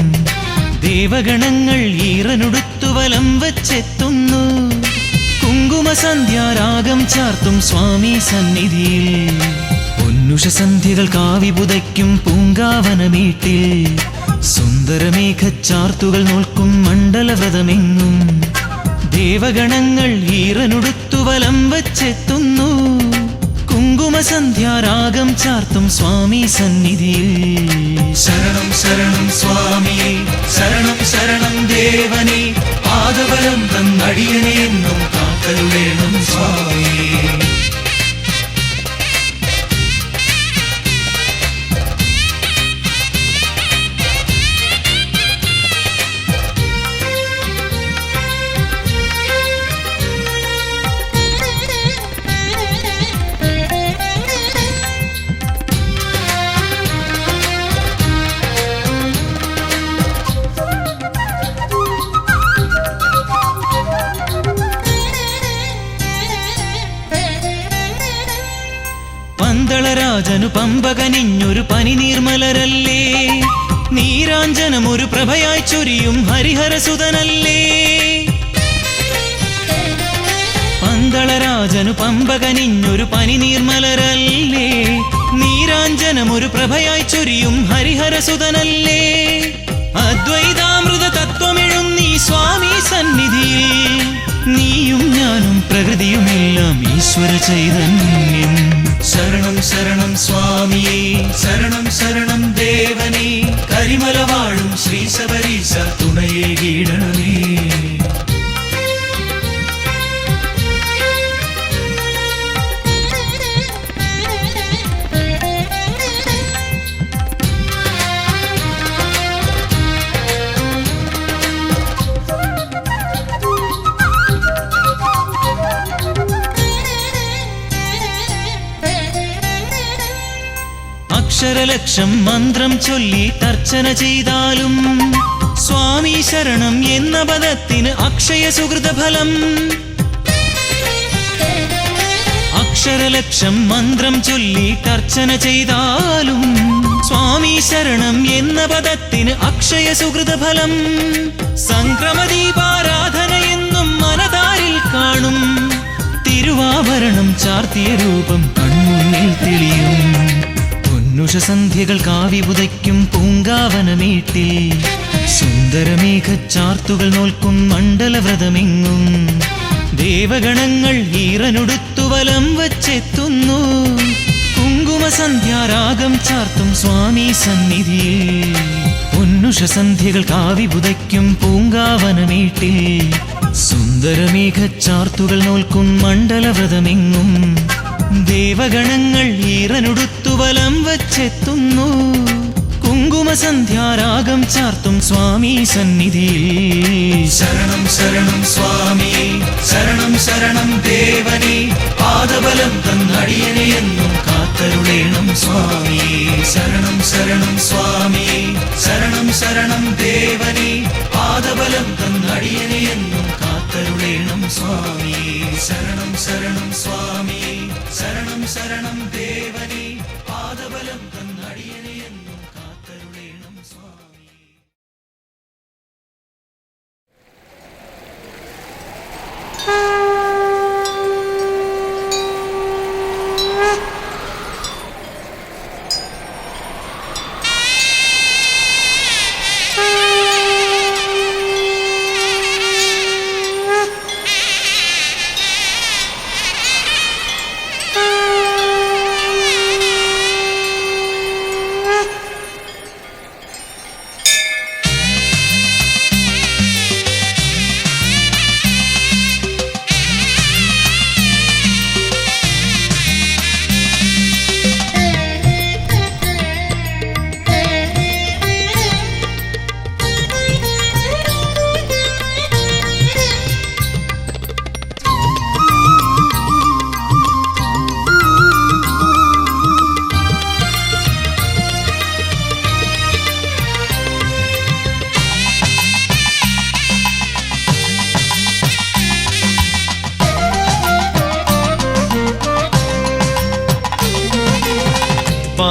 ദേവഗണങ്ങൾ ഈറനുടുത്തു വലം വച്ചെത്തുന്നു. കുങ്കുമസന്ധ്യാരാഗം ചാർത്തും സ്വാമി സന്നിധിയിൽ പൊന്നുഷസന്ധ്യകൾ കാവി പുതയ്ക്കും പൂങ്കാവനമേട്ടിൽ സുന്ദരമേഘച്ചാർത്തുകൾ നോൽക്കും മണ്ഡലവ്രതമെങ്ങും ദേവഗണങ്ങൾ ഈറനുടുത്തു വലം വച്ചെത്തുന്നു. കുങ്കുമസന്ധ്യാരാഗം ചാർത്തും സ്വാമി സന്നിധിയിൽ ശരണം ശരണം സ്വാമിയെ ശരണം ശരണം ദേവനെ പാദബലം തന്നടിയനെ എന്നും കാക്കരുളേണം സ്വാമിയേ. പന്തളരാജനു പമ്പകനിഞ്ഞൊരു പനിനീർമലരല്ലേ, നീരാഞ്ജനമൊരു പ്രഭയായി ചൊരിയും ഹരിഹരസുതനല്ലേ. പന്തളരാജനു പമ്പകനിഞ്ഞൊരു പനിനീർമലരല്ലേ, നീരാഞ്ജനമൊരു പ്രഭയായി ചൊരിയും ഹരിഹരസുതനല്ലേ. അദ്വൈതാമൃത തത്വമെഴുന്നീ സ്വാമി സന്നിധിയിൽ നീയും ഞാനും പ്രകൃതിയുമെല്ലാം ഈശ്വര ചൈതന്യം. ശരണം ശരണം സ്വാമിയേ ശരണം ശരണം ദേവനെ കരിമല വാഴും ശ്രീ ശബരീശ തുണയേ കീടണമേ. അക്ഷരലക്ഷം മന്ത്രം ചൊല്ലി തർച്ചന ചെയ്താലും സ്വാമി ശരണം എന്ന പദത്തിന് അക്ഷയ സുഹൃതഫലം. അക്ഷരലക്ഷം മന്ത്രം ചൊല്ലി തർച്ചന ചെയ്താലും സ്വാമി ശരണം എന്ന പദത്തിന് അക്ഷയ സുഹൃതഫലം. സംക്രമദീപാരാധന എന്നും മനതാരിൽ കാണും തിരുവാഭരണം ചാർത്തിയ രൂപം കൺമുന്നിൽ തെളിയും. പൊന്നുഷസന്ധ്യകൾ കാവി പുതയ്ക്കും പൂങ്കാവനമേട്ടിൽ സുന്ദരമേഘച്ചാർത്തുകൾ നോൽക്കും മണ്ഡലവ്രതമെങ്ങും ദേവഗണങ്ങൾ ഈറനുടുത്തു വലം വച്ചെത്തുന്നു. കുങ്കുമസന്ധ്യാരാഗം ചാർത്തും സ്വാമി സന്നിധിയിൽ പൊന്നുഷസന്ധ്യകൾ കാവി പുതയ്ക്കും പൂങ്കാവനമേട്ടിൽ സുന്ദരമേഘച്ചാർത്തുകൾ നോൽക്കും മണ്ഡലവ്രതമെങ്ങും ദേവഗണങ്ങൾ ഈറനുടുത്തു വലം വച്ചെത്തുന്നു. കുങ്കുമസന്ധ്യാരാഗം ചാർത്തും സ്വാമി സന്നിധിയിൽ ശരണം ശരണം സ്വാമിയേ ശരണം ശരണം ദേവനെ പാദബലം തന്നടിയനെ എന്നും കാത്തരുളേണം സ്വാമിയേ. ശരണം ശരണം സ്വാമിയേ ശരണം ശരണം ദേവനെ പാദബലം തന്നടിയനെ എന്നും കാത്തരുളേണം സ്വാമിയേ. ശരണം ശരണം സ്വാമിയേ ശരണം ശരണം ദേവനെ പാദബലം തന്നടിയനെ എന്നും കാത്തരുളേണം സ്വാമിയേ.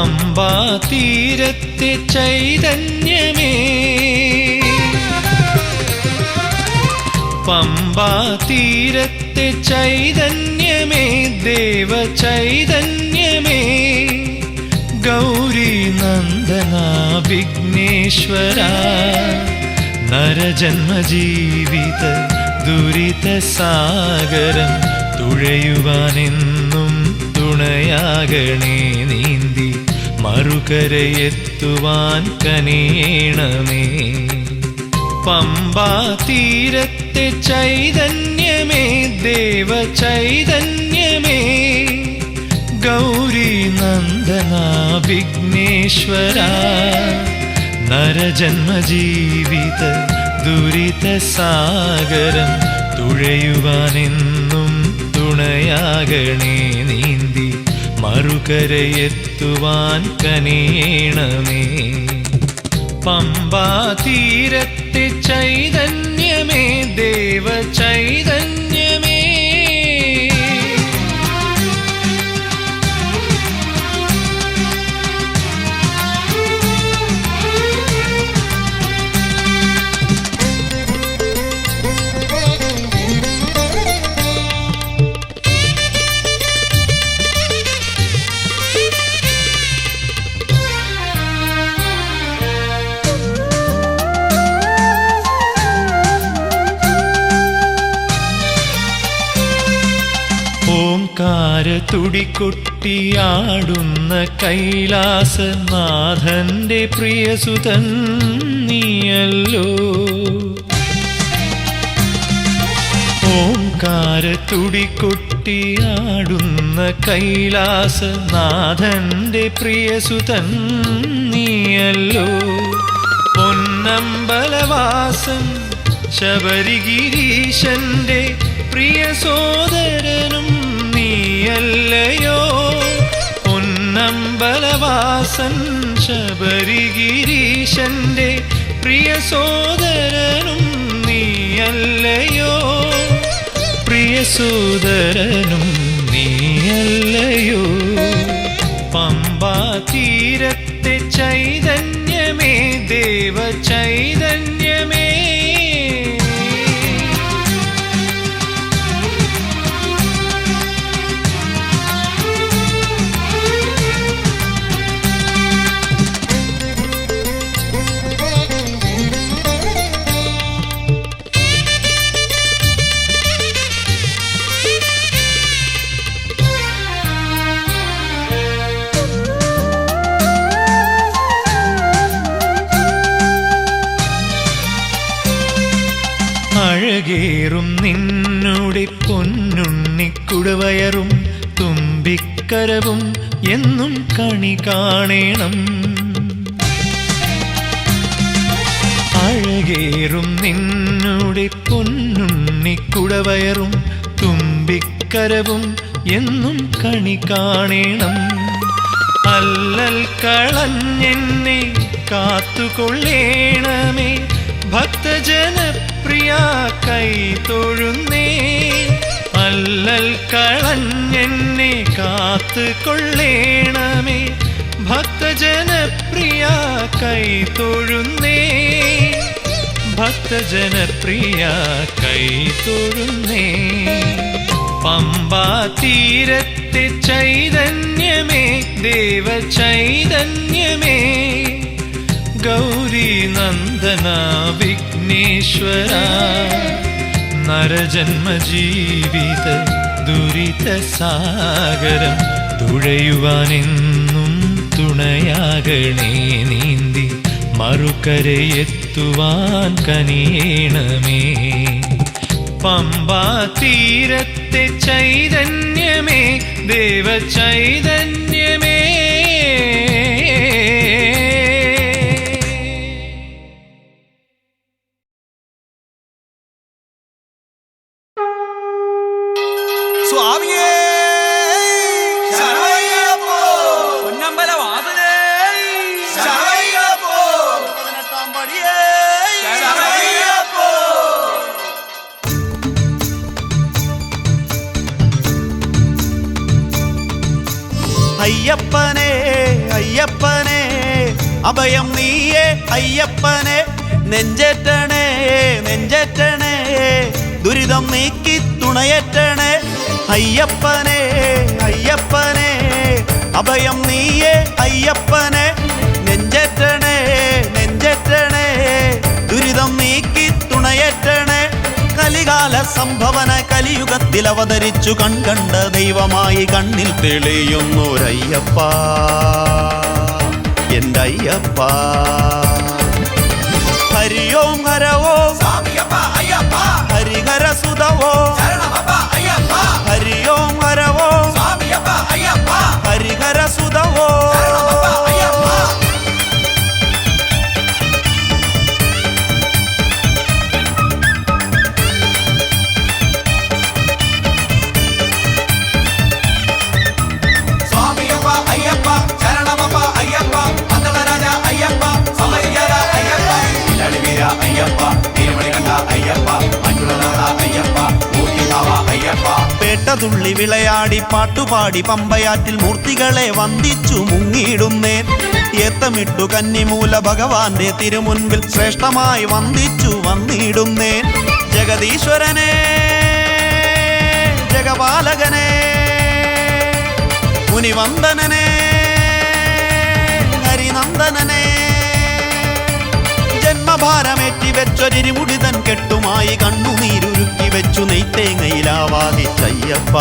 പമ്പാ തീരത്തെ ചൈതന്യമേ, പമ്പാ തീരത്തെ ചൈതന്യമേ, ദേവ ചൈതന്യമേ, ഗൗരി നന്ദന വിഘ്നേശ്വര, നരജന്മജീവിത ദുരിത സാഗരം തുഴയുവാനെന്നും തുണയാകണേ, നീന്തി മറുകരയെത്തുവാൻ കനിയണമേ. പമ്പാ തീരത്തെ ചൈതന്യമേ, ദേവ ചൈതന്യമേ, ഗൗരി നന്ദന വിഘ്നേശ്വര, നരജന്മജീവിത ദുരിത സാഗരം തുഴയുവാനെന്നും തുണയാകണേ, നീന്തി മറുകരയെത്തുവാൻ കനിയണമേ. പമ്പാ തീരത്തെ ചൈതന്യമേ, ദേവ ചൈതന്യമേ. തുടികൊട്ടിയാടുന്ന കൈലാസനാഥന്റെ പ്രിയസുതൻ നീയല്ലോ. ഓംകാര തുടികൊട്ടിയാടുന്ന കൈലാസനാഥന്റെ പ്രിയസുതൻ നീയല്ലോ. പൊന്നമ്പലവാസൻ ശബരിഗിരീശന്റെ പ്രിയ സോദരനും നീയല്ലയോ. പൊന്നമ്പലവാസൻ ശബരിഗിരീശന്റെ പ്രിയ സോദരനും നീയല്ലയോ. പ്രിയ സോദരനും നീയല്ലയോ. പമ്പാ തീരത്തെ ചൈതന്യമേ, ദേവ ചൈതന്യമേ. അഴകേറും നിന്നുടെ പൊന്നുണ്ണിക്കുടവയറും തുമ്പിക്കരവും എന്നും കണി കാണേണം. അഴകേറും നിന്നുടെ പൊന്നുണ്ണിക്കുടവയറും തുമ്പിക്കരവും എന്നും കണി കാണേണം. അല്ലൽ കളഞ്ഞെന്നെ കാത്തുകൊള്ളേണമേ, ഭക്തജനപ്രിയ കൈ തൊഴുന്നേ. അല്ലൽ കളഞ്ഞെന്നെ കാത്തുകൊള്ളേണമേ, ഭക്തജനപ്രിയ കൈ തൊഴുന്നേ. ഭക്തജനപ്രിയ കൈ തൊഴുന്നേ. പമ്പാ തീരത്തെ ചൈതന്യമേ, ദേവ ചൈതന്യമേ, ഗൗരി നന്ദന വിഘ്നേശ്വര, നരജന്മജീവിത ദുരിത സാഗരം തുഴയുവാനെന്നും തുണയാകണേ, നീന്തി മറുകരയെത്തുവാൻ കനിയണമേ. പമ്പാ തീരത്തെ ചൈതന്യമേ, ദേവ ചൈതന്യമേ. സ്വാമിയേ ശരണയ്യപ്പോ, പൊന്നമ്പലവാസനേ ശരണയ്യപ്പോ, 18-ാം പടിയേ ശരണയ്യപ്പോ. അയ്യപ്പനെ അയ്യപ്പനെ അഭയം നീയേ അയ്യപ്പനെ നെഞ്ചേറ്റണേ നെഞ്ചേറ്റണേ ദുരിതം നീക്കി തുണയേറ്റണേ അയ്യപ്പനെ അയ്യപ്പനെ അഭയം നീയേ അയ്യപ്പനെ നെഞ്ചേറ്റണേ നെഞ്ചേറ്റണേ ദുരിതം നീക്കി തുണയേറ്റണേ കലികാല സംഭവന കലിയുഗത്തിൽ അവതരിച്ചു കൺകണ്ട ദൈവമായി കണ്ണിൽ തെളിയുന്നൊരയ്യപ്പ എൻ്റെ അയ്യപ്പ ഹരിയോം ഹരവോ ഹരിഹര സുതവോ ഹരിയോം ഹരവോ ഹരിഹര സുതവോ പേട്ടതുള്ളി വിളയാടി പാട്ടുപാടി പമ്പയാറ്റിൽ മൂർത്തികളെ വന്ദിച്ചു മുങ്ങിയിടുന്നേൻ ഏത്തമിട്ടു കന്നിമൂല ഭഗവാന്റെ തിരുമുൻപിൽ ശ്രേഷ്ഠമായി വന്ദിച്ചു വന്നിടുന്നേൻ ജഗദീശ്വരനെ ജഗപാലകനെ മുനിവന്ദനനെ ഹരിനന്ദനനെ ജന്മഭാരമേറ്റി വെച്ചൊരിമുടിതൻ കെട്ടുമായി കണ്ണുനീരുരുക്കി വെച്ചു നെയ്ത്തേങ്ങയിലാവാദിച്ചയ്യപ്പ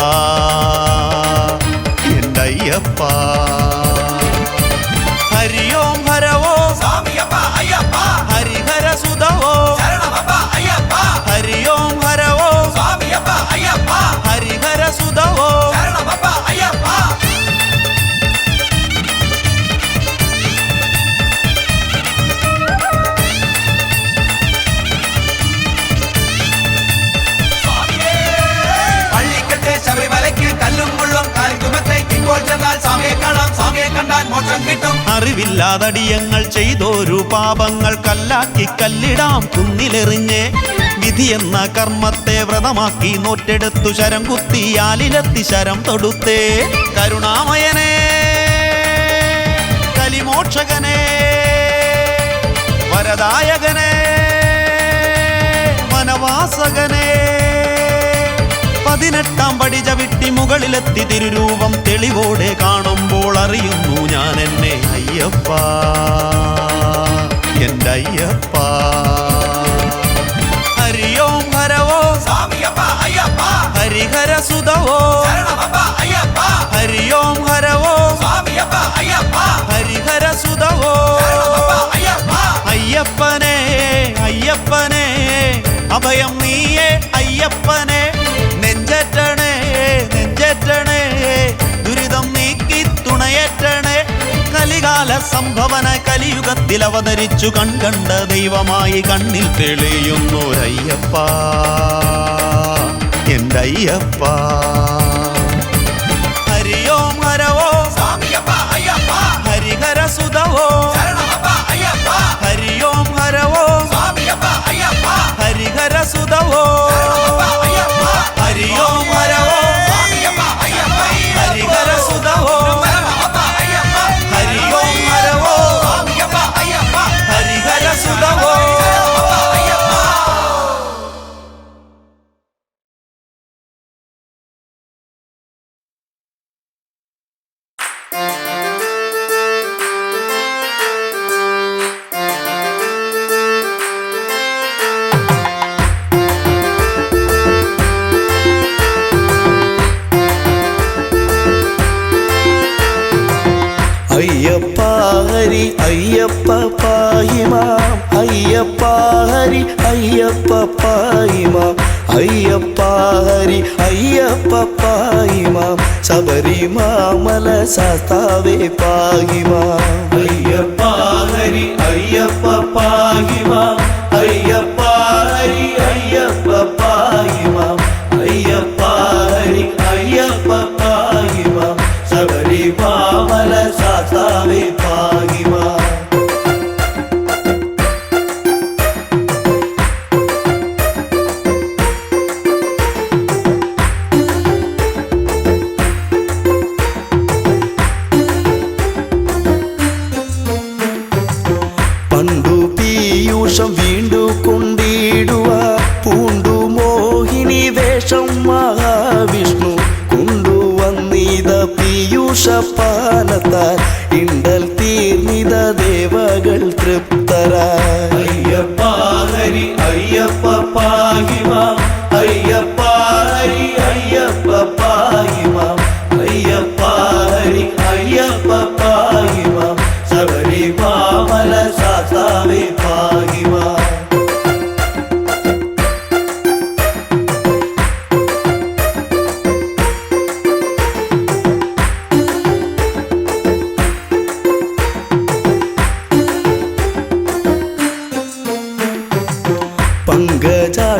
എൻ്റെ അയ്യപ്പ ഹരിയോം ഹരവോ ഹരിഹര സുതവോ ഹരിയോം ഹരവോ ഹരിഹര സുതവോ അറിവില്ലാതടിയങ്ങൾ ചെയ്തോരു പാപങ്ങൾ കല്ലാക്കി കല്ലിടാം കുന്നിലെറിഞ്ഞ് വിധിയെന്ന കർമ്മത്തെ വ്രതമാക്കി നോറ്റെടുത്തു ശരം കുത്തിയാലിലെത്തി ശരം തൊടുത്തേ കരുണാമയനെ കലിമോക്ഷകനെ വരദായകനെ വനവാസകനെ 18 പടി ചവിട്ടി മുകളിലെത്തി തിരുരൂപം തെളിവോടെ കാണുമ്പോൾ അറിയുന്നു ഞാൻ എന്നെ അയ്യപ്പ എൻ്റെ അയ്യപ്പ ഹരിയോം ഹരവോ ഹരിഹര സുതവോ ഹരിയോം ഹരവോ ഹരിഹര സുതവോ അയ്യപ്പനെ അയ്യപ്പനെ അഭയം നീയേ അയ്യപ്പനെ നെഞ്ചേറ്റണേ നെഞ്ചേറ്റണേ ദുരിതം നീക്കി തുണയേറ്റണേ കലികാല സംഭവന കലിയുഗത്തിൽ അവതരിച്ചു കൺകണ്ട ദൈവമായി കണ്ണിൽ തെളിയുന്നൊരയ്യപ്പ എൻ്റെ അയ്യപ്പ ഹരിയോം ഹരവോ ഹരിഹര സുതവോ ഹരിയോം ഹരവോ ഹരിഹര സുതവോ ഹരിയോം ഹരവോ ഹരിഹര സുതവോ ഹരിയോം ഹരവോ ഹരിഹര സുതവോ അയ്യപ്പ ഹരി അയ്യപ്പ പായിമാം അയ്യപ്പ ഹരി അയ്യപ്പ പായിമാം അയ്യപ്പ ഹരി അയ്യപ്പ പായിമാം ശബരിമാമല ശാസ്താവേ പായിമാം അയ്യപ്പ ഹരി അയ്യപ്പ പായിമാം അയ്യപ്പ ഹരി അയ്യപ്പ പായിമാം അയ്യപ്പ ഹരി അയ്യപ്പ പായിമാം ശബരിമാമല ശാസ്താവേ പായിമാം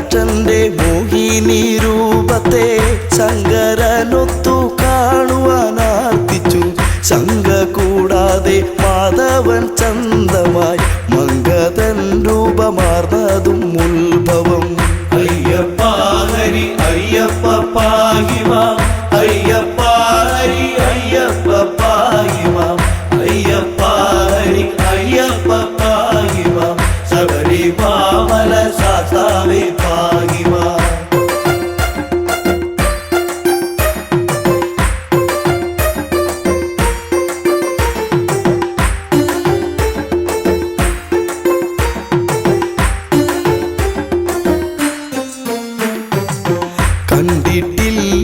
ദക്ഷന്റെ മോഹിനി രൂപത്തെ ശങ്കരനൊത്തു കാണുവാനാർത്തിച്ചു. ശങ്ക കൂടാതെ മാധവൻ ചന്തമായി മംഗതൻ രൂപമാർന്നതും ഉത്ഭവം. അയ്യപ്പ ഹരി അയ്യപ്പ പാഹിമാം അയ്യപ്പ ഹരി അയ്യപ്പ പാഹിമാം അയ്യപ്പ ഹരി അയ്യപ്പ പാഹിമാം ശബരിമല ശാസ്താവേ പാഹിമാം.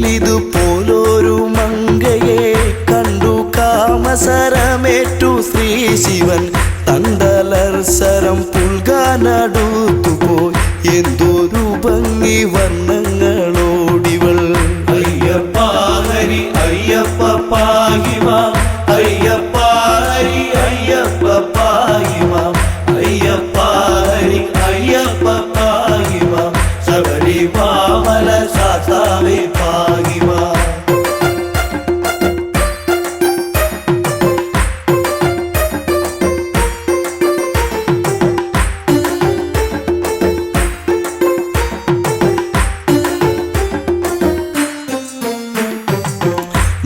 കണ്ടിട്ടില്ലിതുപോലൊരു മങ്കയെ കണ്ടു കാമസരമേറ്റു ശ്രീ ശിവൻ. തണ്ടലർസരം പുൽകാനടുത്തുപോയി എന്തൊരു ഭംഗി വർണ്ണങ്ങളോടിവൾ. അയ്യപ്പ ഹരി അയ്യപ്പ പാഹിമാം അയ്യപ്പ ഹരി അയ്യപ്പ പാഹിമാം അയ്യപ്പ ഹരി അയ്യപ്പ പാഹിമാം ശബരിമല ശാസ്താവേ പാഹിമാം.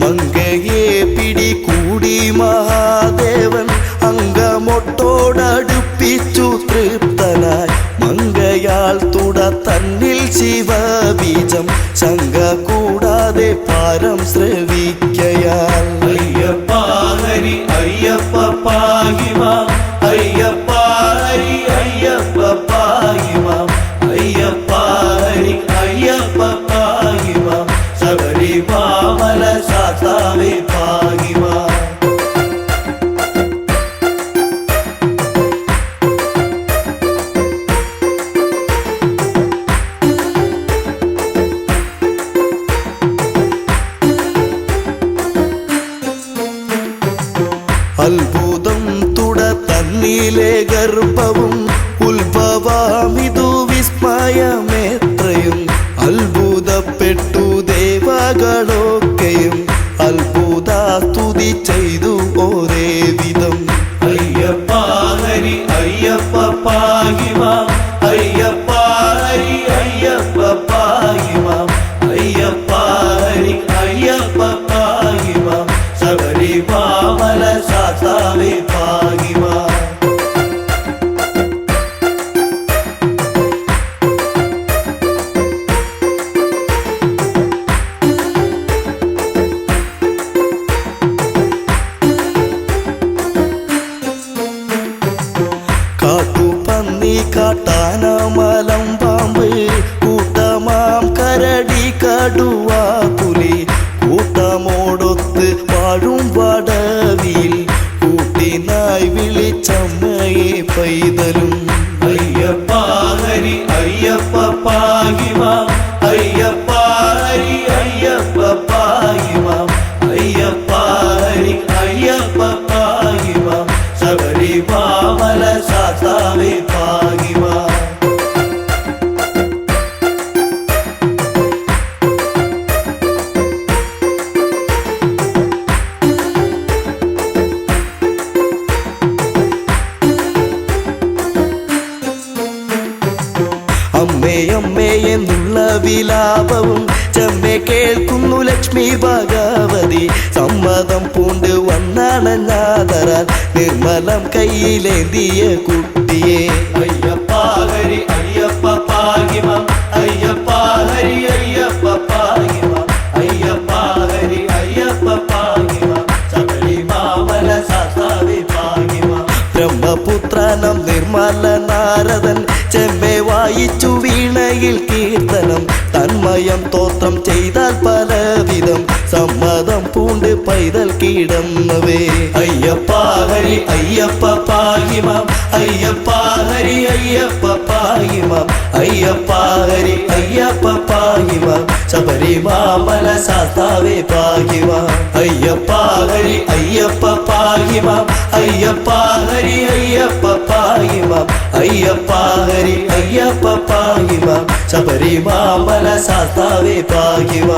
മങ്കയെ പിടികൂടി മഹാദേവൻ അങ്കമൊട്ടോടടുപ്പിച്ചു തൃപ്തനായി. മങ്കയാൾ തുട തന്നിൽ ശിവബീജം ശങ്ക കൂടാതെ പാരം ശ്രവിക്കയാൽ. അയ്യപ്പ ഹരി അയ്യപ്പ പാഹിമാം അയ്യപ്പ ഹരി അയ്യപ്പ പാഹിമാം അയ്യപ്പ ഹരി അയ്യപ്പ പാഹിമാം ശബരിമല ശാസ്താവേ പാഹിമാം. അത്ഭുതം തുട തന്നിലെ ഗർഭവും ഉത്ഭവമിതു വിസ്മയമേത്രയും. അത്ഭുതപ്പെട്ടു ദേവകളൊക്കെയും അത്ഭുത സ്തുതി ചെയ്തു ഒരേ വിധം. അയ്യപ്പ ഹരി അയ്യപ്പ പാഹിമാം അയ്യപ്പ ഹരി അയ്യപ്പ പാഹിമാം അയ്യപ്പ ഹരി അയ്യപ്പ പാഹിമാം ശബരിമല ശാസ്താവേ പാഹിമാം. കാട്ടുപന്നി കാട്ടാന മലം പാമ്പ് കൂട്ടമാം കരടി കടുവ പുലി കൂട്ടമോടൊത്ത് വാഴും വടവിൽ കൂട്ടിനായി വിളിച്ചമ്മയെ പൈതലും. അയ്യപ്പ ഹരി അയ്യപ്പ പാഹിമാം അയ്യപ്പ ഹരി അയ്യപ്പ പാഹിമാം അയ്യപ്പ ഹരി അയ്യപ്പ പാഹിമാം ശബരിമല ശാസ്താവേ പാഹിമാം. അമ്മേ അമ്മേ എന്നുള്ള വിലാപവും ചെമ്മെ കേൾക്കുന്നു ലക്ഷ്മി ഭഗവതി. സമ്മതം പൂണ്ട് വന്നണഞ്ഞാതരാൽ നിർമ്മലം കയ്യിലേന്തിയ കുട്ടിയെ. അയ്യപ്പ ഹരി അയ്യപ്പ പാഹിമാം അയ്യപ്പ ഹരി അയ്യപ്പ പാഹിമാം അയ്യപ്പ ഹരി അയ്യപ്പ പാഹിമാം ശബരിമല ശാസ്താവേ പാഹിമാം. ബ്രഹ്മപുത്രനം നിർമ്മല നാരദൻ ചെമ്മെ വായിച്ചു വീണയിൽ കീർത്തനം. തന്മയം തോത്രം ചെയ്താൽ പലവിധം സമ്മതം പൂണ്ട് പൈതൽ കീടന്നവേ. അയ്യപ്പ ഹരി അയ്യപ്പ പാഹിമാം അയ്യപ്പ ഹരി അയ്യപ്പ പാഹിമാം അയ്യപ്പ ഹരി അയ്യപ്പ പാഹിമാം ശബരിമല ശാസ്താവേ പാഹിമാം. അയ്യപ്പ ഹരി അയ്യപ്പ പാഹിമാം അയ്യപ്പ ഹരി അയ്യപ്പ പാഹിമാം അയ്യപ്പ ഹരി അയ്യപ്പ പാഹിമ ശബരിമാമല ശാസ്താവേ പാഹിമ